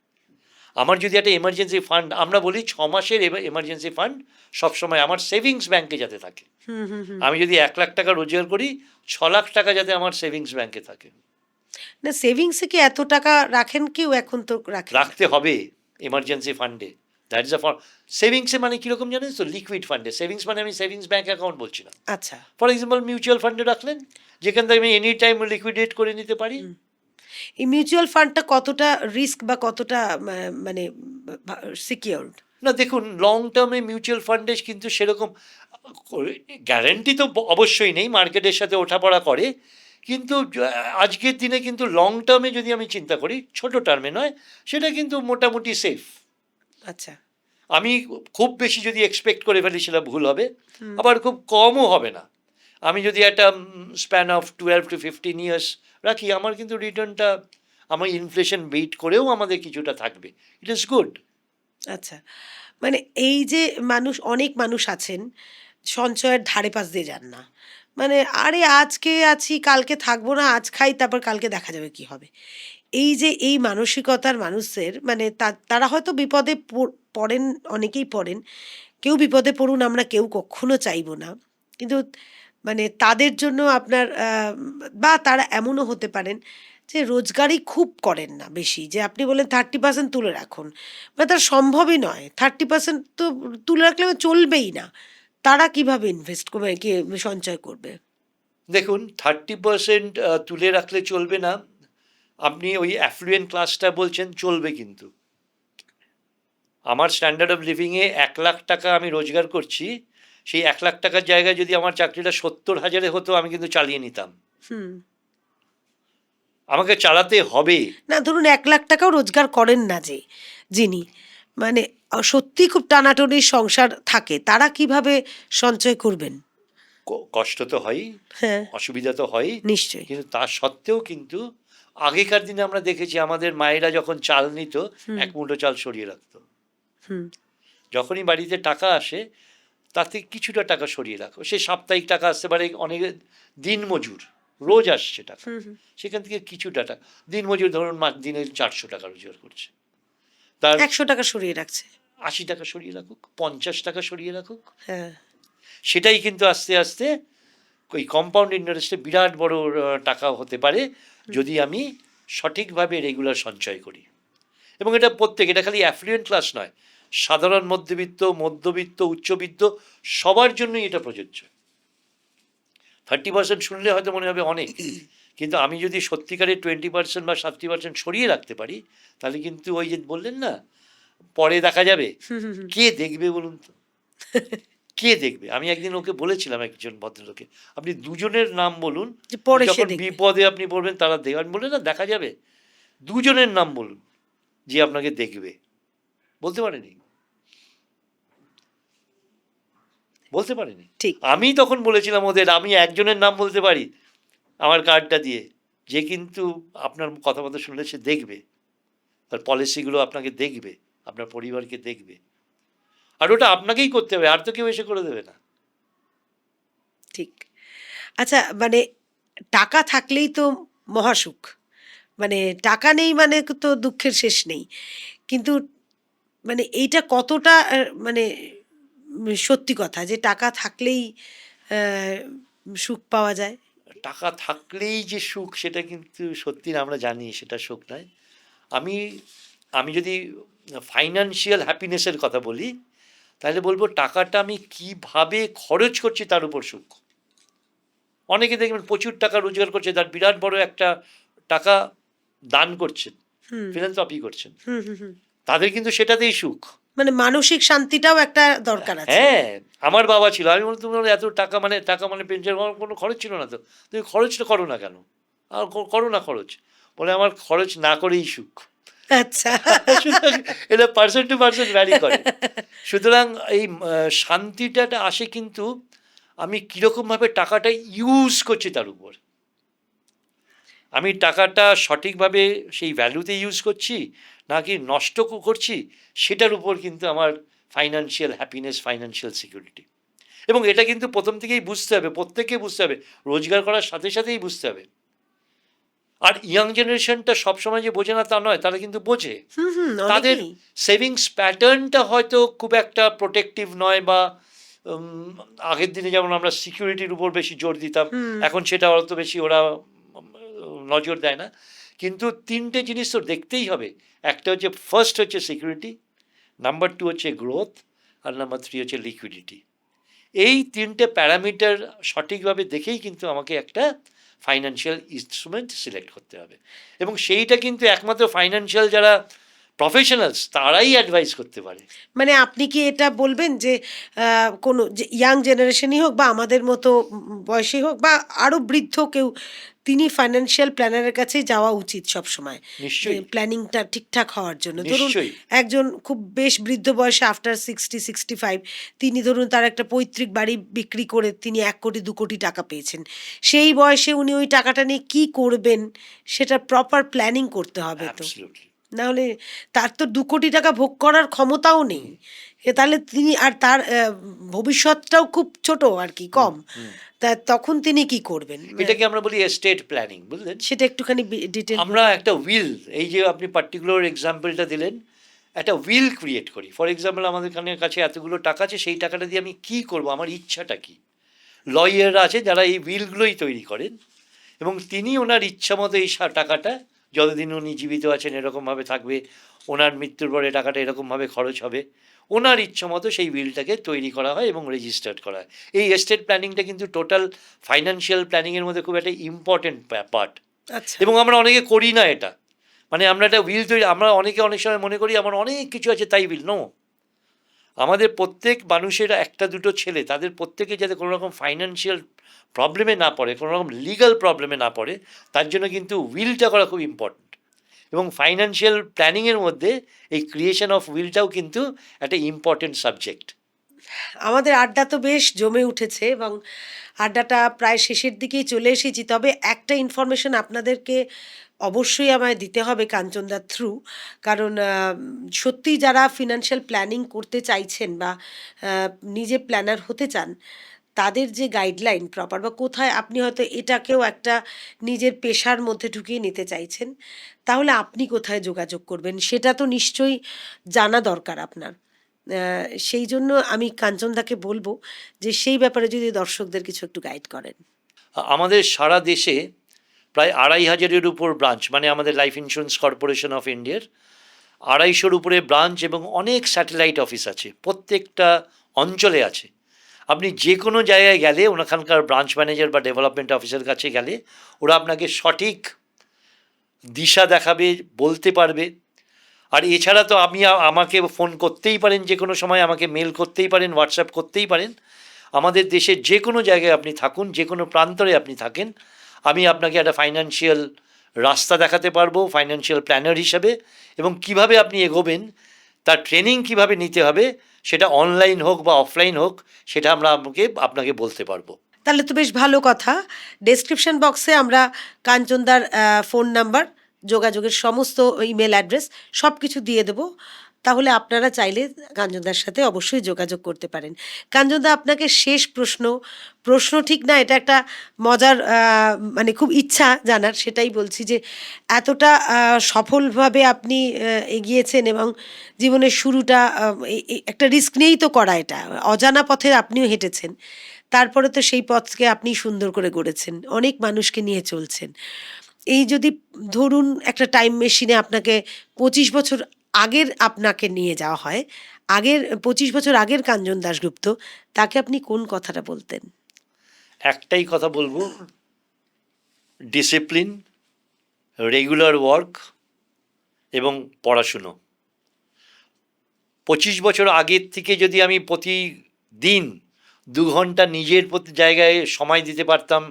Speaker 1: আমার যদি একটা এমার্জেন্সি ফান্ড, আমরা বলি 6 মাসের এমার্জেন্সি ফান্ড সবসময় আমার সেভিংস ব্যাংকে যাতে থাকে। আমি যদি 1 লাখ টাকা রোজগার করি, 6 লাখ টাকা যাতে আমার সেভিংস ব্যাংকে থাকে।
Speaker 2: না, সেভিংসে কি এত টাকা রাখেন কেউ? এখন তো
Speaker 1: রাখতে হবে এমার্জেন্সি ফান্ডে। দ্যাট ইজ আ সেভিংসে, মানে কীরকম জানেন তো, লিকুইড ফান্ডে। সেভিংস মানে আমি সেভিংস ব্যাংক অ্যাকাউন্ট বলছি না।
Speaker 2: আচ্ছা,
Speaker 1: ফর এক্সাম্পল মিউচুয়াল ফান্ডে রাখলেন, যেখান থেকে আমি এনি টাইম লিকুইডেট করে নিতে পারি।
Speaker 2: এই মিউচুয়াল ফান্ডটা কতটা রিস্ক বা কতটা মানে সিকিউরড?
Speaker 1: না দেখুন, লং টার্মে মিউচুয়াল ফান্ডে কিন্তু সেরকম গ্যারেন্টি তো অবশ্যই নেই, মার্কেটের সাথে ওঠাপড়া করে, কিন্তু আজকের দিনে কিন্তু লং টার্মে যদি আমি চিন্তা করি, ছোট টার্মে নয়, সেটা কিন্তু মোটামুটি সেফ।
Speaker 2: আচ্ছা,
Speaker 1: আমি খুব বেশি যদি এক্সপেক্ট করে ফেলি সেটা ভুল হবে, আবার খুব কমও হবে না। আমি যদি একটা স্প্যান অফ 12 to 15 ইয়ার্স রাখি, আমার কিন্তু রিটার্নটা আমার ইনফ্লেশন বেইট করেও আমাদের কিছুটা থাকবে। It is good.
Speaker 2: আচ্ছা, মানে এই যে অনেক মানুষ আছেন সঞ্চয়ের ধারে পাশ দিয়ে যান না, মানে আরে আজকে আছি কালকে থাকবো না, আজ খাই তারপর কালকে দেখা যাবে কি হবে। এই যে এই মানসিকতার মানুষদের, মানে তারা হয়তো বিপদে পড়েন, অনেকেই পড়েন, কেউ বিপদে পড়ুন আমরা কেউ কখনো চাইবো না, কিন্তু মানে তাদের জন্য আপনার বা তারা এমনও হতে পারেন যে রোজগারই খুব করেন না বেশি, যে আপনি বলেন 30% তুলে রাখুন, মানে তার সম্ভবই নয়, 30% তো তুলে রাখলে চলবেই না, তারা কিভাবে ইনভেস্ট করবে, কি সঞ্চয় করবে?
Speaker 1: দেখুন, 30% তুলে রাখলে চলবে না। আপনি ওই অ্যাফ্লুয়েন্ট ক্লাসটা বলছেন, চলবে কিন্তু। আমার স্ট্যান্ডার্ড অফ লিভিংয়ে 1,00,000 টাকা আমি রোজগার করছি, সেই 1,00,000 টাকার জায়গায় যদি আমার চাকরিটা 70,000-এ হতো, আমি কিন্তু চালিয়ে নিতাম।
Speaker 2: হুম।
Speaker 1: আমাকে চালাতে হবে।
Speaker 2: না ধরুন 1,00,000 টাকাও রোজগার করেন না যে যিনি, মানে সত্যি খুব টানাটনির সংসার থাকে, তারা কিভাবে সঞ্চয় করবেন?
Speaker 1: কষ্ট তো হয়ই,
Speaker 2: হ্যাঁ,
Speaker 1: অসুবিধা তো হয়ই,
Speaker 2: নিশ্চয়ই।
Speaker 1: কিন্তু তা সত্ত্বেও কিন্তু আগেকার দিনে আমরা দেখেছি আমাদের মায়েরা যখন চাল নিত, এক মুঠো চাল সরিয়ে রাখতো।
Speaker 2: হুম
Speaker 1: যখনই বাড়িতে টাকা আসে, তাতে কিছুটা টাকা সরিয়ে রাখো। সে সাপ্তাহিক টাকা আসতে পারে, অনেক দিনমজুর রোজ আসছে টাকা, সেখান থেকে কিছুটা টাকা, দিনমজুর ধরুন দিনে 400 টাকা রোজগার করছে, তার
Speaker 2: 100 টাকা সরিয়ে রাখছে।
Speaker 1: 80 টাকা সরিয়ে রাখুক, 50 টাকা সরিয়ে রাখুক।
Speaker 2: হ্যাঁ।
Speaker 1: সেটাই কিন্তু আস্তে আস্তে ওই কম্পাউন্ড ইন্টারেস্টে বিরাট বড় টাকা হতে পারে, যদি আমি সঠিকভাবে রেগুলার সঞ্চয় করি। এবং এটা এটা খালি অ্যাফ্লুয়েন্ট ক্লাস নয়, সাধারণ মধ্যবিত্ত, মধ্যবিত্ত, উচ্চবিত্ত সবার জন্যই এটা প্রযোজ্য। 30% শুনলে হয়তো মনে হবে অনেক, কিন্তু আমি যদি সত্যিকারের 20% বা 70% সরিয়ে রাখতে পারি, তাহলে কিন্তু ওই যে বললেন না, পরে দেখা যাবে, কে দেখবে বলুন তো? কে দেখবে? আমি একদিন ওকে বলেছিলাম, একজন ভদ্রলোকে, আপনি দুজনের নাম বলুন,
Speaker 2: যে পরে সে
Speaker 1: যখন
Speaker 2: দেখবে।
Speaker 1: বিপদে আপনি বলবেন তারা দেখবে। আমি বললেন না, দেখা যাবে, দুজনের নাম বলুন যে আপনাকে দেখবে। বলতে পারেনি, বলতে পারেনি।
Speaker 2: ঠিক।
Speaker 1: আমি তখন বলেছিলাম ওদের, আমি একজনের নাম বলতে পারি আমার কার্ডটা দিয়ে, যে কিন্তু আপনার কথাবার্তা শুনলে সে দেখবে, তার পলিসিগুলো আপনাকে দেখবে, আপনার পরিবারকে দেখবে, আর ওটা আপনাকেই করতে হবে, আর তো কেউ এসে করে দেবে না।
Speaker 2: ঠিক। আচ্ছা, মানে টাকা থাকলেই তো মহাসুখ, মানে টাকা নেই মানে তো দুঃখের শেষ নেই, কিন্তু মানে এইটা কতটা মানে সত্যি কথা যে টাকা থাকলেই আহ, সুখ পাওয়া যায়?
Speaker 1: টাকা থাকলেই যে সুখ, সেটা কিন্তু সত্যি না, আমরা জানি সেটা সুখ নয়। আমি আমি যদি ফাইন্যান্সিয়াল হ্যাপিনেসের কথা বলি, তাহলে বলবো টাকাটা আমি কিভাবে খরচ করছি তার উপর সুখ। অনেকে দেখবেন প্রচুর টাকা রোজগার করছে, তার বিরাট বড় একটা টাকা দান করছেন, ফিলান্থ্রপি করছেন, তাদের কিন্তু সেটাতেই সুখ।
Speaker 2: মানে মানসিক শান্তিটাও একটা দরকার আছে।
Speaker 1: হ্যাঁ, আমার বাবা ছিল, আমি বলতাম, তুমি এত টাকা মানে পেনশন, কোনো খরচ ছিল না তো, তুমি খরচটা করো না কেন? আর করো না খরচ, বলে আমার খরচ না করেই সুখ।
Speaker 2: আচ্ছা।
Speaker 1: সুতরাং এটা পার্সন টু পার্সন ভ্যারি করে। সুতরাং এই শান্তিটা আসে কিন্তু আমি কীরকমভাবে টাকাটা ইউজ করছি তার উপর। আমি টাকাটা সঠিকভাবে সেই ভ্যালুতে ইউজ করছি নাকি নষ্ট করছি, সেটার উপর কিন্তু আমার ফাইন্যান্সিয়াল হ্যাপিনেস, ফাইন্যান্সিয়াল সিকিউরিটি। এবং এটা কিন্তু প্রথম থেকেই বুঝতে হবে, প্রত্যেককে বুঝতে হবে, রোজগার করার সাথে সাথেই বুঝতে হবে। আর ইয়াং জেনারেশনটা সবসময় যে বোঝে না তা নয়, তারা কিন্তু বোঝে। তাদের
Speaker 2: অনেকেই।
Speaker 1: সেভিংস প্যাটার্নটা হয়তো খুব একটা প্রোটেক্টিভ নয়, বা আগের দিনে যেমন আমরা সিকিউরিটির উপর বেশি জোর দিতাম, এখন সেটা অত বেশি ওরা নজর দেয় না। কিন্তু তিনটে জিনিস তো দেখতেই হবে। একটা হচ্ছে, ফার্স্ট হচ্ছে সিকিউরিটি, নাম্বার 2 হচ্ছে গ্রোথ, আর নাম্বার 3 হচ্ছে লিকুইডিটি। এই তিনটে প্যারামিটার সঠিকভাবে দেখেই কিন্তু আমাকে একটা ফাইন্যান্সিয়াল ইনস্ট্রুমেন্ট সিলেক্ট করতে হবে, এবং সেইটা কিন্তু একমাত্র ফাইন্যান্সিয়াল যারা প্রফেশনালস তারাই অ্যাডভাইস করতে পারে।
Speaker 2: মানে আপনি কি এটা বলবেন যে কোনো যে ইয়াং জেনারেশনই হোক বা আমাদের মতো বয়সী হোক বা আরও বৃদ্ধ কেউ, তিনি ফাইন্যান্সিয়াল প্ল্যানারের কাছেই যাওয়া উচিত সব সময়,
Speaker 1: নিশ্চয়ই,
Speaker 2: প্ল্যানিংটা ঠিকঠাক হওয়ার জন্য? ধরুন
Speaker 1: নিশ্চয়ই।
Speaker 2: একজন খুব বেশ বৃদ্ধ বয়সে আফটার 60-65, তিনি ধরুন তার একটা পৈতৃক বাড়ি বিক্রি করে তিনি 1 কোটি 2 কোটি টাকা পেয়েছেন, সেই বয়সে উনি ওই টাকাটা নিয়ে কী করবেন সেটা প্রপার প্ল্যানিং করতে হবে তো,
Speaker 1: অ্যাবসলিউটলি।
Speaker 2: নাহলে তার তো 2 কোটি টাকা ভোগ করার ক্ষমতাও নেই। তাহলে তিনি আর তার ভবিষ্যৎটাও খুব ছোট আর কি, কম। তা তখন তিনি কি করবেন?
Speaker 1: এটাকে আমরা বলি এস্টেট প্ল্যানিং, বুঝলেন?
Speaker 2: সেটা একটুখানি ডিটেল।
Speaker 1: আমরা একটা উইল, এই যে আপনি পার্টিকুলার এক্সাম্পলটা দিলেন, একটা উইল ক্রিয়েট করি। ফর এক্সাম্পল, আমাদের কাছে এতগুলো টাকা আছে, সেই টাকাটা দিয়ে আমি কী করব, আমার ইচ্ছাটা কী। লয়াররা আছে যারা এই উইলগুলোই তৈরি করেন, এবং তিনি ওনার ইচ্ছা মতো এই টাকাটা, যতদিন উনি জীবিত আছেন এরকমভাবে থাকবে, ওনার মৃত্যুর পরে টাকাটা এরকমভাবে খরচ হবে, ওনার ইচ্ছা মতো সেই উইলটাকে তৈরি করা হয় এবং রেজিস্টার্ড করা হয়। এই এস্টেট প্ল্যানিংটা কিন্তু টোটাল ফাইন্যান্সিয়াল প্ল্যানিংয়ের মধ্যে খুব একটা ইম্পর্টেন্ট পার্ট।
Speaker 2: আচ্ছা।
Speaker 1: এবং আমরা অনেকে করি না এটা, মানে আমরা একটা উইল তৈরি, আমরা অনেকে অনেক সময় মনে করি আমার অনেক কিছু আছে তাই উইল। নো, আমাদের প্রত্যেক মানুষের একটা দুটো ছেলে, তাদের প্রত্যেকে যাতে কোনো রকম ফাইন্যান্সিয়াল প্রবলেমে না পড়ে, কোনো রকম লিগাল প্রবলেমে না পড়ে, তার জন্য কিন্তু উইলটা করা খুব ইম্পর্ট্যান্ট। এবং ফাইন্যান্সিয়াল প্ল্যানিংয়ের মধ্যে এই ক্রিয়েশন অফ উইলটাও কিন্তু একটা ইম্পর্টেন্ট সাবজেক্ট।
Speaker 2: আমাদের আড্ডা তো বেশ জমে উঠেছে এবং আড্ডাটা প্রায় শেষের দিকেই চলে এসেছি। তবে একটা ইনফরমেশন আপনাদেরকে অবশ্যই আমায় দিতে হবে কাঞ্চনদার থ্রু, কারণ সত্যিই যারা ফিনান্সিয়াল প্ল্যানিং করতে চাইছেন বা নিজে প্ল্যানার হতে চান, তাদের যে গাইডলাইন প্রপার বা কোথায় আপনি হয়তো এটাকেও একটা নিজের পেশার মধ্যে ঢুকিয়ে নিতে চাইছেন, তাহলে আপনি কোথায় যোগাযোগ করবেন সেটা তো নিশ্চয়ই জানা দরকার আপনার। সেই জন্য আমি কাঞ্চনদাকে বলবো যে সেই ব্যাপারে যদি দর্শকদের কিছু একটু গাইড করেন।
Speaker 1: আমাদের সারা দেশে প্রায় 2,500-এর উপর ব্রাঞ্চ, মানে আমাদের লাইফ ইন্স্যুরেন্স কর্পোরেশন অফ ইন্ডিয়ার 250-র উপরে ব্রাঞ্চ এবং অনেক স্যাটেলাইট অফিস আছে, প্রত্যেকটা অঞ্চলে আছে। আপনি যে কোনো জায়গায় গেলে, ওখানকার ব্রাঞ্চ ম্যানেজার বা ডেভেলপমেন্ট অফিসের কাছে গেলে, ওরা আপনাকে সঠিক দিশা দেখাবে, বলতে পারবে। আর এছাড়া তো আমাকে ফোন করতেই পারেন, যে কোনো সময় আমাকে মেল করতেই পারেন, হোয়াটসঅ্যাপ করতেই পারেন। আমাদের দেশের যে কোনো জায়গায় আপনি থাকুন, যে কোনো প্রান্তরে আপনি থাকেন, আমি আপনাকে একটা ফাইন্যান্সিয়াল রাস্তা দেখাতে পারবো ফাইন্যান্সিয়াল প্ল্যানার হিসাবে, এবং কিভাবে আপনি এগোবেন, তার ট্রেনিং কিভাবে নিতে হবে, সেটা অনলাইন হোক বা অফলাইন হোক, সেটা আমরা আপনাকে বলতে পারবো।
Speaker 2: তাহলে তো বেশ ভালো কথা। ডেসক্রিপশন বক্সে আমরা কাঞ্চনদার ফোন নাম্বার, যোগাযোগের সমস্ত ইমেল অ্যাড্রেস সব কিছু দিয়ে দেবো। তাহলে আপনারা চাইলে কাঞ্চনদার সাথে অবশ্যই যোগাযোগ করতে পারেন। কাঞ্চনদা, আপনাকে শেষ প্রশ্ন ঠিক না, এটা একটা মজার মানে খুব ইচ্ছা জানার, সেটাই বলছি যে এতটা সফলভাবে আপনি এগিয়েছেন এবং জীবনের শুরুটা একটা রিস্ক নিয়েই তো করা, এটা অজানা পথে আপনিও হেঁটেছেন, তারপরে তো সেই পথকে আপনি সুন্দর করে গড়েছেন, অনেক মানুষকে নিয়ে চলছেন। এই যদি ধরুন একটা টাইম মেশিনে আপনাকে 25 বছর আগের আপনাকে নিয়ে যাওয়া হয়, 25 বছর আগের কাঞ্চন দাশগুপ্ত, তাকে আপনি কোন কথাটা বলতেন?
Speaker 1: একটাই কথা বলবো, ডিসিপ্লিন, রেগুলার ওয়ার্ক এবং পড়াশুনো। 25 বছর আগের থেকে যদি আমি প্রতিদিন 2 ঘন্টা নিজের জায়গায় সময় দিতে পারতাম,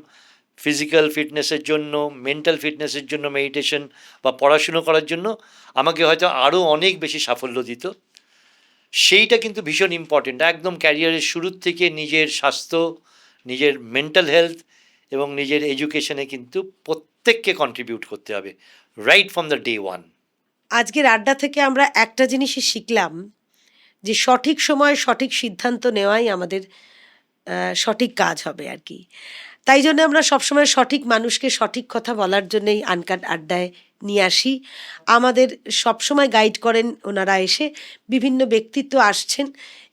Speaker 1: ফিজিক্যাল ফিটনেসের জন্য, মেন্টাল ফিটনেসের জন্য, মেডিটেশন বা পড়াশুনো করার জন্য, আমাকে হয়তো আরও অনেক বেশি সাফল্য দিত। সেইটা কিন্তু ভীষণ ইম্পর্টেন্ট। একদম ক্যারিয়ারের শুরুর থেকে নিজের স্বাস্থ্য, নিজের মেন্টাল হেলথ এবং নিজের এডুকেশনে কিন্তু প্রত্যেককে কন্ট্রিবিউট করতে হবে, right from the day one.
Speaker 2: আজকের আড্ডা থেকে আমরা একটা জিনিসই শিখলাম, যে সঠিক সময় সঠিক সিদ্ধান্ত নেওয়াই আমাদের সঠিক কাজ হবে আর কি। তাই জন্য আমরা সবসময় সঠিক মানুষকে সঠিক কথা বলার জন্যই আনকাট আড্ডায় নিয়ে আসি। আমাদের সবসময় গাইড করেন ওনারা, এসে বিভিন্ন ব্যক্তিত্ব আসছেন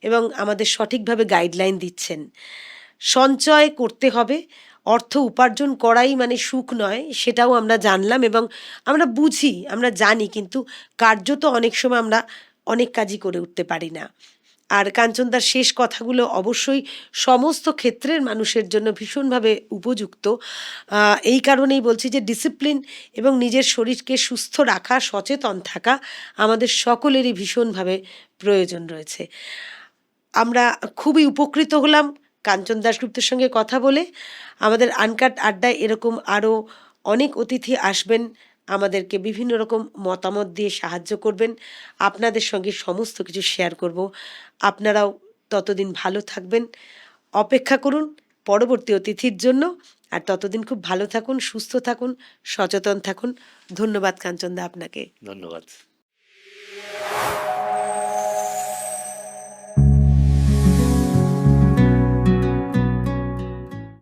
Speaker 2: এবং আমাদের সঠিকভাবে গাইডলাইন দিচ্ছেন। সঞ্চয় করতে হবে, অর্থ উপার্জন করাই মানে সুখ নয়, সেটাও আমরা জানলাম এবং আমরা বুঝি, আমরা জানি, কিন্তু কার্যত অনেক সময় আমরা অনেক কাজই করে উঠতে পারি না। আর কাঞ্চনদার শেষ কথাগুলো অবশ্যই সমস্ত ক্ষেত্রের মানুষের জন্য ভীষণভাবে উপযুক্ত। এই কারণেই বলছি যে ডিসিপ্লিন এবং নিজের শরীরকে সুস্থ রাখা, সচেতন থাকা আমাদের সকলেরই ভীষণভাবে প্রয়োজন রয়েছে। আমরা খুবই উপকৃত হলাম কাঞ্চন দাশগুপ্তের সঙ্গে কথা বলে। আমাদের আনকাট আড্ডায় এরকম আরও অনেক অতিথি আসবেন, আমাদেরকে বিভিন্ন রকম মতামত দিয়ে সাহায্য করবেন, আপনাদের সঙ্গে সমস্ত কিছু শেয়ার করব। আপনারাও ততদিন ভালো থাকবেন, অপেক্ষা করুন পরবর্তী অতিথির জন্য। আর ততদিন খুব ভালো থাকুন, সুস্থ থাকুন, সচেতন থাকুন। ধন্যবাদ কাঞ্চনদা আপনাকে।
Speaker 1: ধন্যবাদ।